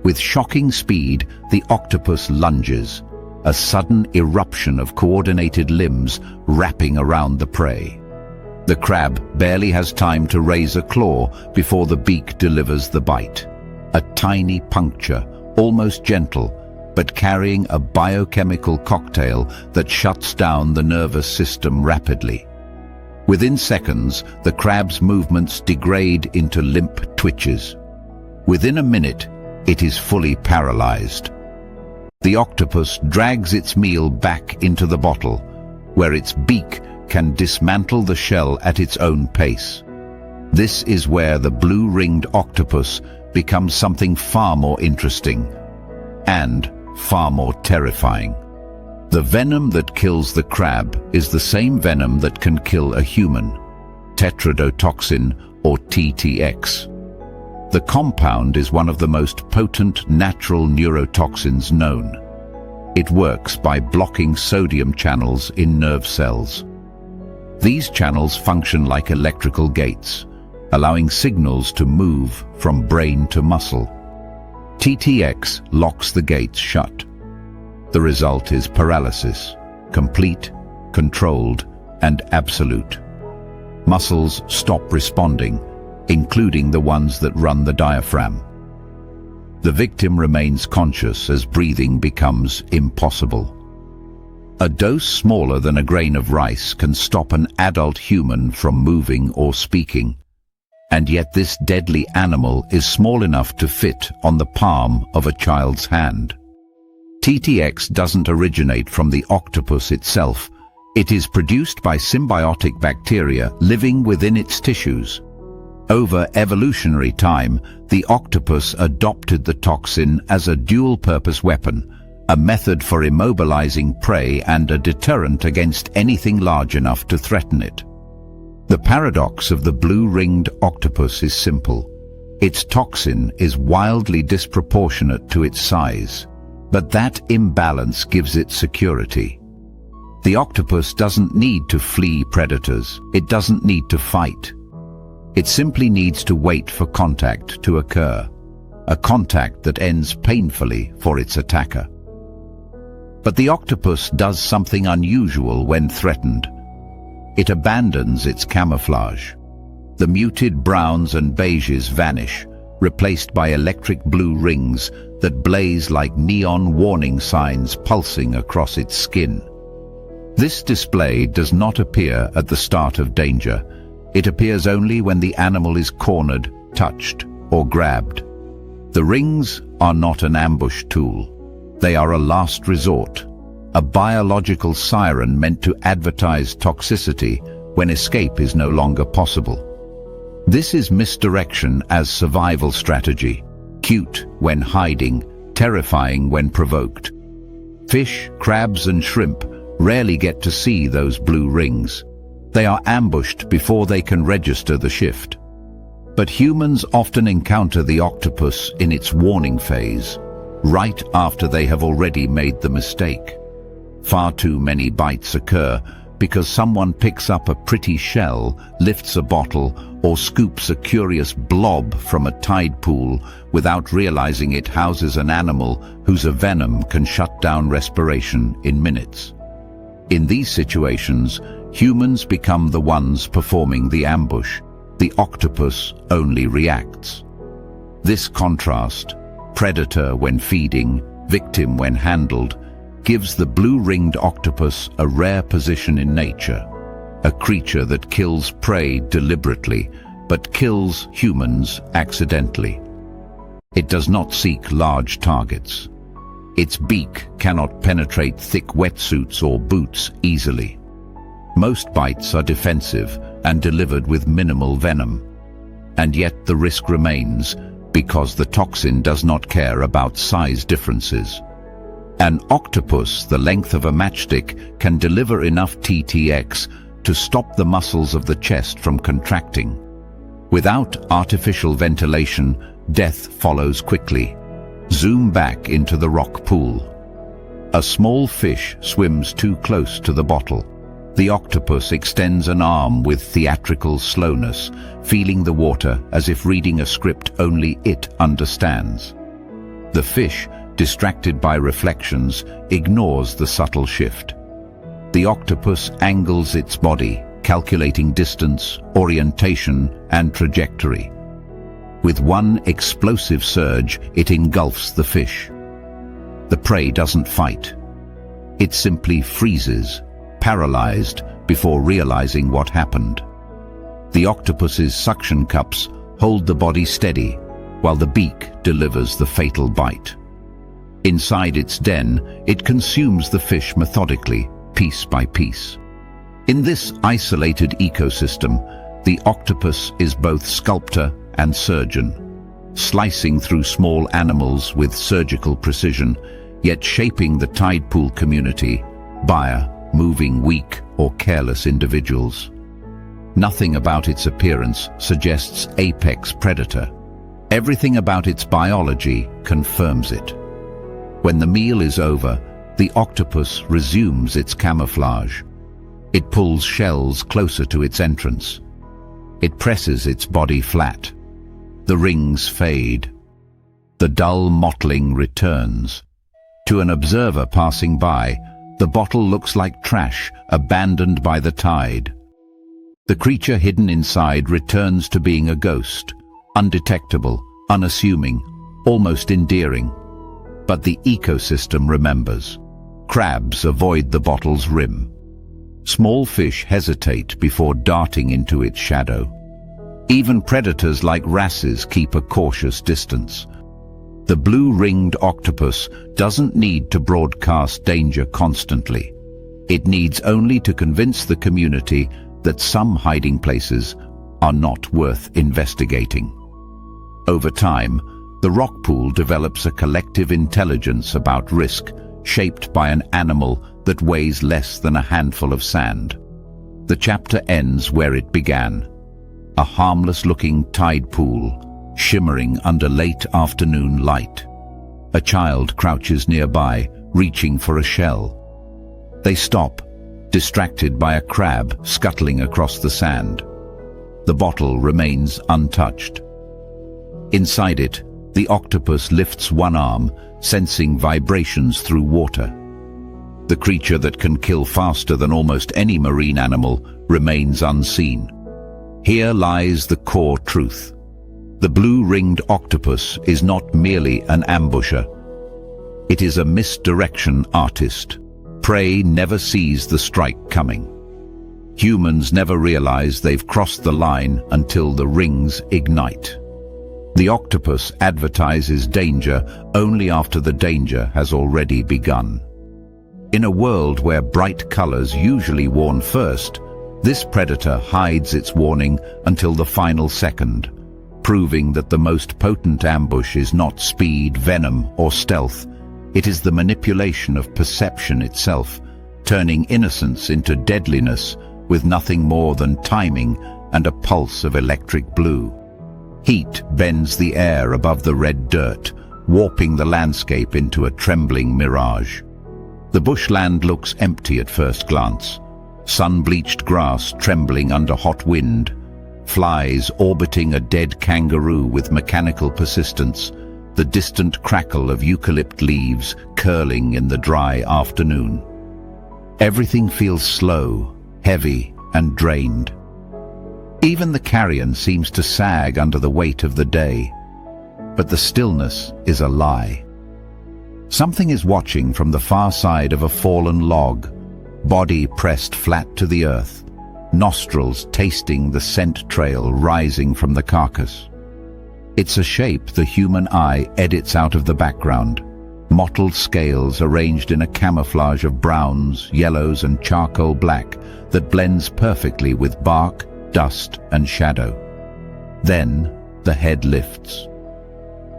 With shocking speed, the octopus lunges, a sudden eruption of coordinated limbs wrapping around the prey. The crab barely has time to raise a claw before the beak delivers the bite. A tiny puncture, almost gentle, but carrying a biochemical cocktail that shuts down the nervous system rapidly. Within seconds, the crab's movements degrade into limp twitches. Within a minute, it is fully paralyzed. The octopus drags its meal back into the bottle, where its beak can dismantle the shell at its own pace. This is where the blue-ringed octopus becomes something far more interesting and far more terrifying. The venom that kills the crab is the same venom that can kill a human, tetrodotoxin or TTX. The compound is one of the most potent natural neurotoxins known. It works by blocking sodium channels in nerve cells. These channels function like electrical gates, allowing signals to move from brain to muscle. TTX locks the gates shut. The result is paralysis, complete, controlled, and absolute. Muscles stop responding, including the ones that run the diaphragm. The victim remains conscious as breathing becomes impossible. A dose smaller than a grain of rice can stop an adult human from moving or speaking. And yet this deadly animal is small enough to fit on the palm of a child's hand. TTX doesn't originate from the octopus itself. It is produced by symbiotic bacteria living within its tissues. Over evolutionary time, the octopus adopted the toxin as a dual-purpose weapon, a method for immobilizing prey and a deterrent against anything large enough to threaten it. The paradox of the blue-ringed octopus is simple. Its toxin is wildly disproportionate to its size, but that imbalance gives it security. The octopus doesn't need to flee predators. It doesn't need to fight. It simply needs to wait for contact to occur, a contact that ends painfully for its attacker. But the octopus does something unusual when threatened. It abandons its camouflage. The muted browns and beiges vanish, replaced by electric blue rings that blaze like neon warning signs pulsing across its skin. This display does not appear at the start of danger. It appears only when the animal is cornered, touched, or grabbed. The rings are not an ambush tool. They are a last resort, a biological siren meant to advertise toxicity when escape is no longer possible. This is misdirection as survival strategy, cute when hiding, terrifying when provoked. Fish, crabs, and shrimp rarely get to see those blue rings. They are ambushed before they can register the shift. But humans often encounter the octopus in its warning phase, right after they have already made the mistake. Far too many bites occur because someone picks up a pretty shell, lifts a bottle, or scoops a curious blob from a tide pool without realizing it houses an animal whose venom can shut down respiration in minutes. In these situations, humans become the ones performing the ambush. The octopus only reacts. This contrast, predator when feeding, victim when handled, gives the blue-ringed octopus a rare position in nature, a creature that kills prey deliberately, but kills humans accidentally. It does not seek large targets. Its beak cannot penetrate thick wetsuits or boots easily. Most bites are defensive and delivered with minimal venom. And yet the risk remains because the toxin does not care about size differences. An octopus the length of a matchstick can deliver enough TTX to stop the muscles of the chest from contracting. Without artificial ventilation, death follows quickly. Zoom back into the rock pool. A small fish swims too close to the bottle. The octopus extends an arm with theatrical slowness, feeling the water as if reading a script only it understands. The fish, distracted by reflections, ignores the subtle shift. The octopus angles its body, calculating distance, orientation, and trajectory. With one explosive surge, it engulfs the fish. The prey doesn't fight. It simply freezes, paralyzed, before realizing what happened. The octopus's suction cups hold the body steady, while the beak delivers the fatal bite. Inside its den, it consumes the fish methodically, piece by piece. In this isolated ecosystem, the octopus is both sculptor and surgeon, slicing through small animals with surgical precision, yet shaping the tide pool community by moving weak or careless individuals. Nothing about its appearance suggests apex predator. Everything about its biology confirms it. When the meal is over, the octopus resumes its camouflage. It pulls shells closer to its entrance. It presses its body flat. The rings fade. The dull mottling returns. To an observer passing by, the bottle looks like trash abandoned by the tide. The creature hidden inside returns to being a ghost, undetectable, unassuming, almost endearing. But the ecosystem remembers. Crabs avoid the bottle's rim. Small fish hesitate before darting into its shadow. Even predators like wrasses keep a cautious distance. The blue-ringed octopus doesn't need to broadcast danger constantly. It needs only to convince the community that some hiding places are not worth investigating. Over time, the rock pool develops a collective intelligence about risk, shaped by an animal that weighs less than a handful of sand. The chapter ends where it began. A harmless-looking tide pool, shimmering under late afternoon light. A child crouches nearby, reaching for a shell. They stop, distracted by a crab scuttling across the sand. The bottle remains untouched. Inside it, the octopus lifts one arm, sensing vibrations through water. The creature that can kill faster than almost any marine animal remains unseen. Here lies the core truth. The blue-ringed octopus is not merely an ambusher. It is a misdirection artist. Prey never sees the strike coming. Humans never realize they've crossed the line until the rings ignite. The octopus advertises danger only after the danger has already begun. In a world where bright colors usually warn first, this predator hides its warning until the final second, proving that the most potent ambush is not speed, venom, or stealth. It is the manipulation of perception itself, turning innocence into deadliness with nothing more than timing and a pulse of electric blue. Heat bends the air above the red dirt, warping the landscape into a trembling mirage. The bushland looks empty at first glance. Sun-bleached grass trembling under hot wind, flies orbiting a dead kangaroo with mechanical persistence, the distant crackle of eucalypt leaves curling in the dry afternoon. Everything feels slow, heavy, and drained. Even the carrion seems to sag under the weight of the day. But the stillness is a lie. Something is watching from the far side of a fallen log, body pressed flat to the earth, nostrils tasting the scent trail rising from the carcass. It's a shape the human eye edits out of the background, mottled scales arranged in a camouflage of browns, yellows, and charcoal black that blends perfectly with bark, dust, and shadow. Then the head lifts.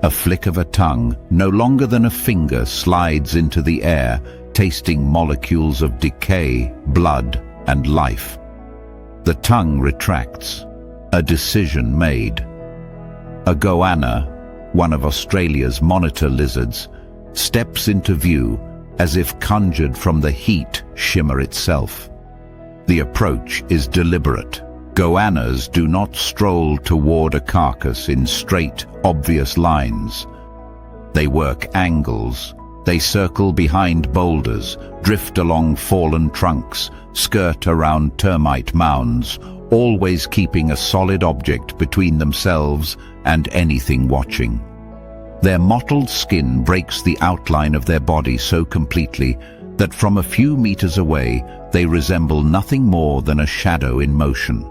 A flick of a tongue, no longer than a finger, slides into the air, tasting molecules of decay, blood, and life. The tongue retracts. A decision made. A goanna, one of Australia's monitor lizards, steps into view as if conjured from the heat shimmer itself. The approach is deliberate. Goannas do not stroll toward a carcass in straight, obvious lines. They work angles. They circle behind boulders, drift along fallen trunks, skirt around termite mounds, always keeping a solid object between themselves and anything watching. Their mottled skin breaks the outline of their body so completely that from a few meters away they resemble nothing more than a shadow in motion.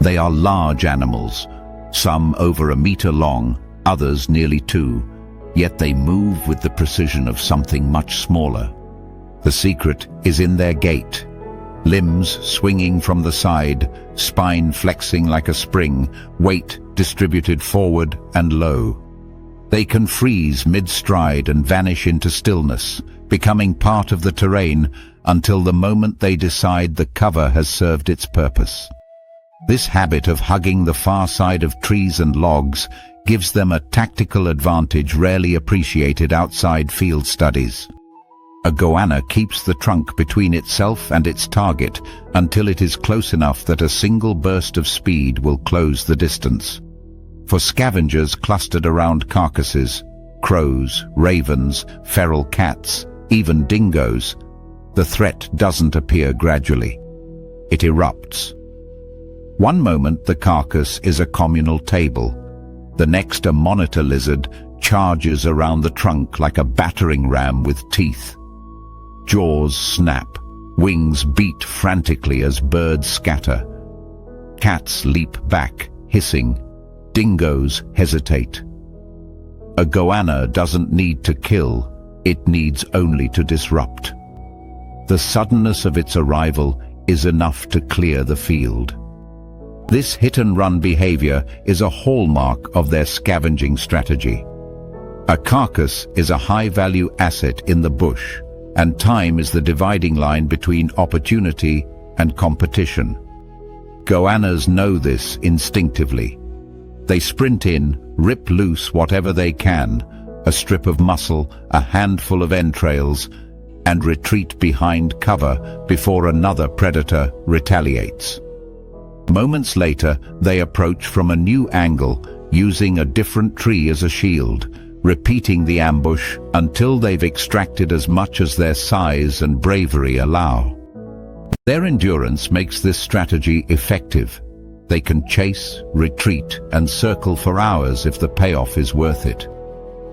They are large animals, some over a meter long, others nearly 2, yet they move with the precision of something much smaller. The secret is in their gait. Limbs swinging from the side, spine flexing like a spring, weight distributed forward and low. They can freeze mid-stride and vanish into stillness, becoming part of the terrain until the moment they decide the cover has served its purpose. This habit of hugging the far side of trees and logs gives them a tactical advantage rarely appreciated outside field studies. A goanna keeps the trunk between itself and its target until it is close enough that a single burst of speed will close the distance. For scavengers clustered around carcasses, crows, ravens, feral cats, even dingoes, the threat doesn't appear gradually. It erupts. One moment the carcass is a communal table. The next a monitor lizard charges around the trunk like a battering ram with teeth. Jaws snap, wings beat frantically as birds scatter. Cats leap back, hissing. Dingoes hesitate. A goanna doesn't need to kill, it needs only to disrupt. The suddenness of its arrival is enough to clear the field. This hit-and-run behavior is a hallmark of their scavenging strategy. A carcass is a high-value asset in the bush, and time is the dividing line between opportunity and competition. Goannas know this instinctively. They sprint in, rip loose whatever they can, a strip of muscle, a handful of entrails, and retreat behind cover before another predator retaliates. Moments later, they approach from a new angle, using a different tree as a shield, repeating the ambush until they've extracted as much as their size and bravery allow. Their endurance makes this strategy effective. They can chase, retreat, and circle for hours if the payoff is worth it.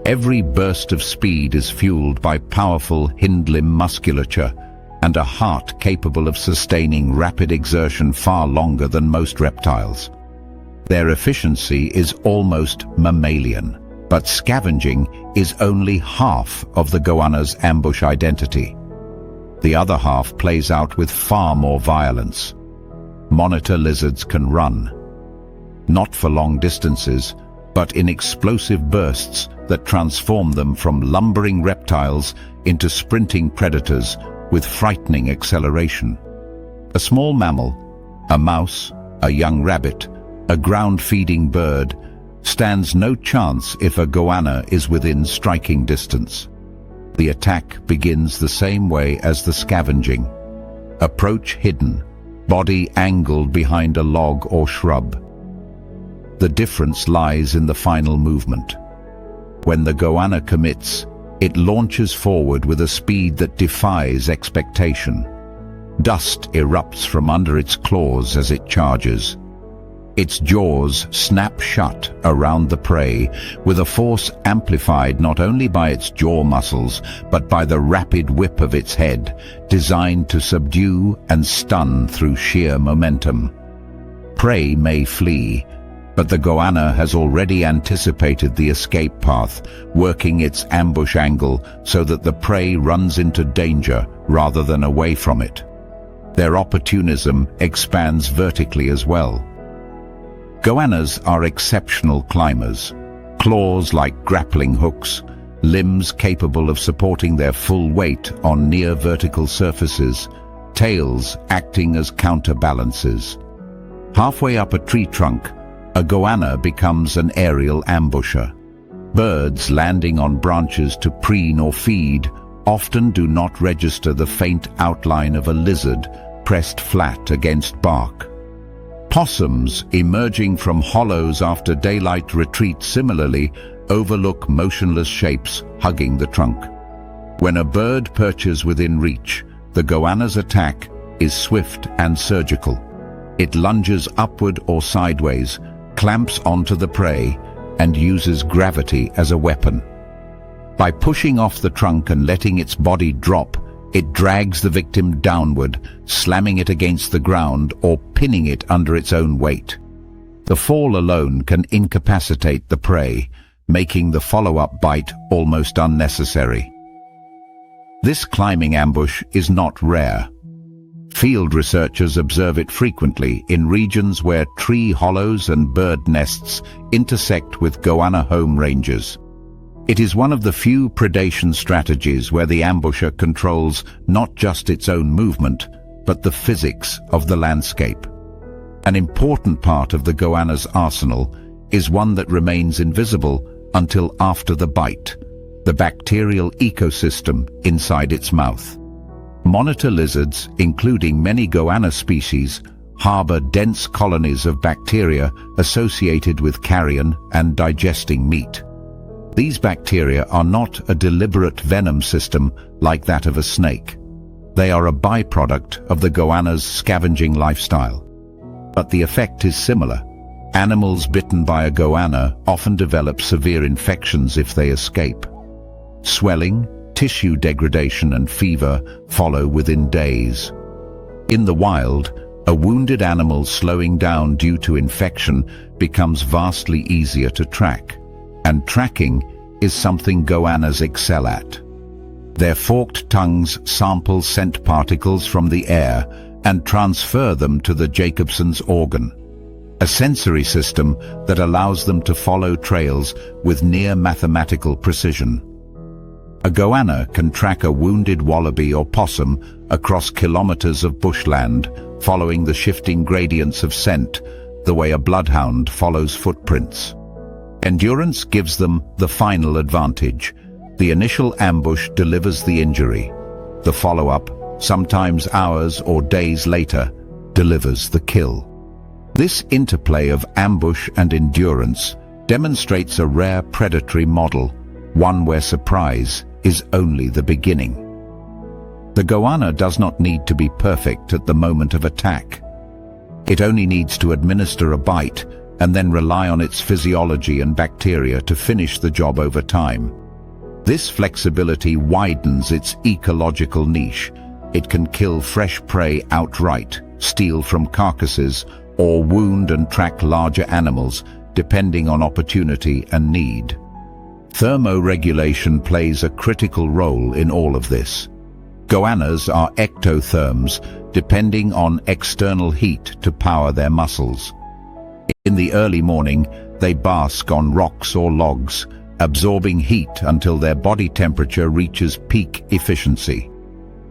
Every burst of speed is fueled by powerful hind limb musculature and a heart capable of sustaining rapid exertion far longer than most reptiles. Their efficiency is almost mammalian, but scavenging is only half of the goanna's ambush identity. The other half plays out with far more violence. Monitor lizards can run, not for long distances, but in explosive bursts that transform them from lumbering reptiles into sprinting predators with frightening acceleration. A small mammal, a mouse, a young rabbit, a ground-feeding bird, stands no chance if a goanna is within striking distance. The attack begins the same way as the scavenging. Approach hidden, body angled behind a log or shrub. The difference lies in the final movement. When the goanna commits, it launches forward with a speed that defies expectation. Dust erupts from under its claws as it charges. Its jaws snap shut around the prey with a force amplified not only by its jaw muscles but by the rapid whip of its head, designed to subdue and stun through sheer momentum. Prey may flee, but the goanna has already anticipated the escape path, working its ambush angle so that the prey runs into danger rather than away from it. Their opportunism expands vertically as well. Goannas are exceptional climbers. claws like grappling hooks, limbs capable of supporting their full weight on near-vertical surfaces, tails acting as counterbalances. Halfway up a tree trunk, a goanna becomes an aerial ambusher. Birds landing on branches to preen or feed often do not register the faint outline of a lizard pressed flat against bark. Possums emerging from hollows after daylight retreat similarly overlook motionless shapes hugging the trunk. When a bird perches within reach, the goanna's attack is swift and surgical. It lunges upward or sideways, clamps onto the prey, and uses gravity as a weapon. By pushing off the trunk and letting its body drop, it drags the victim downward, slamming it against the ground or pinning it under its own weight. The fall alone can incapacitate the prey, making the follow-up bite almost unnecessary. This climbing ambush is not rare. Field researchers observe it frequently in regions where tree hollows and bird nests intersect with goanna home ranges. It is one of the few predation strategies where the ambusher controls not just its own movement, but the physics of the landscape. An important part of the goanna's arsenal is one that remains invisible until after the bite: the bacterial ecosystem inside its mouth. Monitor lizards, including many goanna species, harbor dense colonies of bacteria associated with carrion and digesting meat. These bacteria are not a deliberate venom system like that of a snake. They are a byproduct of the goanna's scavenging lifestyle. But the effect is similar. Animals bitten by a goanna often develop severe infections if they escape. Swelling, tissue degradation and fever follow within days. In the wild, a wounded animal slowing down due to infection becomes vastly easier to track, and tracking is something goannas excel at. Their forked tongues sample scent particles from the air and transfer them to the Jacobson's organ, a sensory system that allows them to follow trails with near mathematical precision. A goanna can track a wounded wallaby or possum across kilometers of bushland, following the shifting gradients of scent, the way a bloodhound follows footprints. Endurance gives them the final advantage. The initial ambush delivers the injury. The follow-up, sometimes hours or days later, delivers the kill. This interplay of ambush and endurance demonstrates a rare predatory model, one where surprise is only the beginning. The goanna does not need to be perfect at the moment of attack. It only needs to administer a bite and then rely on its physiology and bacteria to finish the job over time. This flexibility widens its ecological niche. It can kill fresh prey outright, steal from carcasses, or wound and track larger animals, depending on opportunity and need. Thermoregulation plays a critical role in all of this. Goannas are ectotherms, depending on external heat to power their muscles. In the early morning, they bask on rocks or logs, absorbing heat until their body temperature reaches peak efficiency.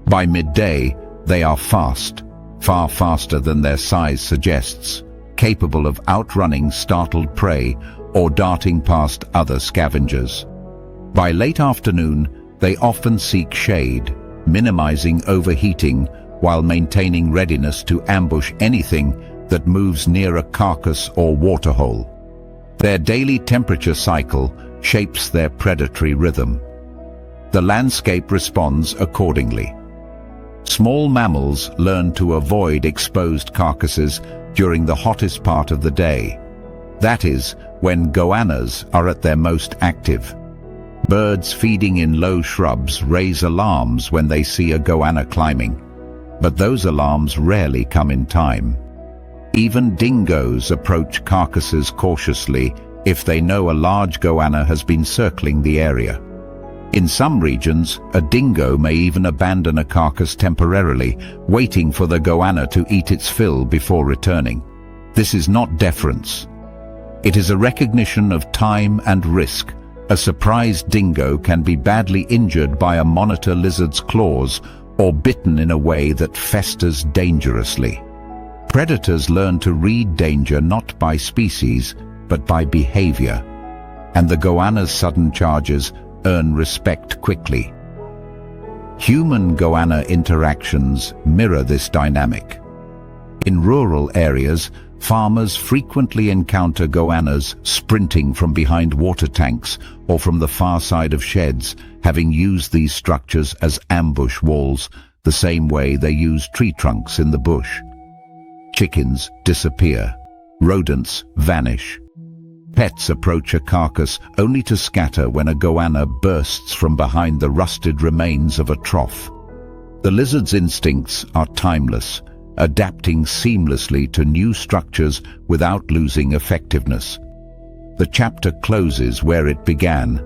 By midday, they are fast, far faster than their size suggests, capable of outrunning startled prey or darting past other scavengers. By late afternoon, they often seek shade, minimizing overheating while maintaining readiness to ambush anything that moves near a carcass or waterhole. Their daily temperature cycle shapes their predatory rhythm. The landscape responds accordingly. Small mammals learn to avoid exposed carcasses during the hottest part of the day. That is, when goannas are at their most active. Birds feeding in low shrubs raise alarms when they see a goanna climbing, but those alarms rarely come in time. Even dingoes approach carcasses cautiously if they know a large goanna has been circling the area. In some regions, a dingo may even abandon a carcass temporarily, waiting for the goanna to eat its fill before returning. This is not deference. It is a recognition of time and risk. A surprised dingo can be badly injured by a monitor lizard's claws or bitten in a way that festers dangerously. Predators learn to read danger not by species, but by behavior, and the goanna's sudden charges earn respect quickly. Human-goanna interactions mirror this dynamic. In rural areas, farmers frequently encounter goannas sprinting from behind water tanks or from the far side of sheds, having used these structures as ambush walls, the same way they use tree trunks in the bush. Chickens disappear. Rodents vanish. Pets approach a carcass only to scatter when a goanna bursts from behind the rusted remains of a trough. The lizard's instincts are timeless, adapting seamlessly to new structures without losing effectiveness. The chapter closes where it began,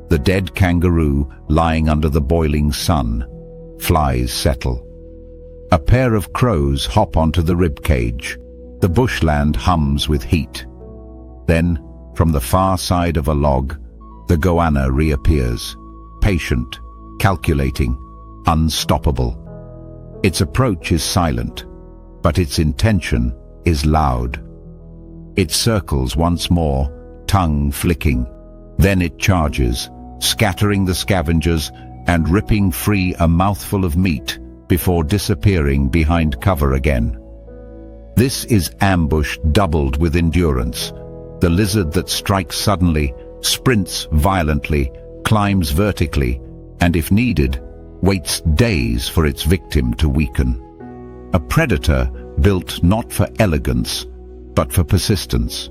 the dead kangaroo lying under the boiling sun. Flies settle. A pair of crows hop onto the ribcage. The bushland hums with heat. Then, from the far side of a log, the goanna reappears, patient, calculating, unstoppable. Its approach is silent, but its intention is loud. It circles once more, tongue flicking. Then it charges, scattering the scavengers and ripping free a mouthful of meat before disappearing behind cover again. This is ambush doubled with endurance. The lizard that strikes suddenly, sprints violently, climbs vertically, and if needed, waits days for its victim to weaken. A predator built not for elegance, but for persistence.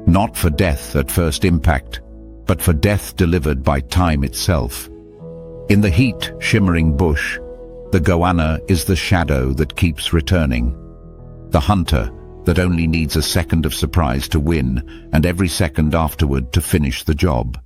Not for death at first impact, but for death delivered by time itself. In the heat, shimmering bush, the goanna is the shadow that keeps returning. The hunter that only needs a second of surprise to win and every second afterward to finish the job.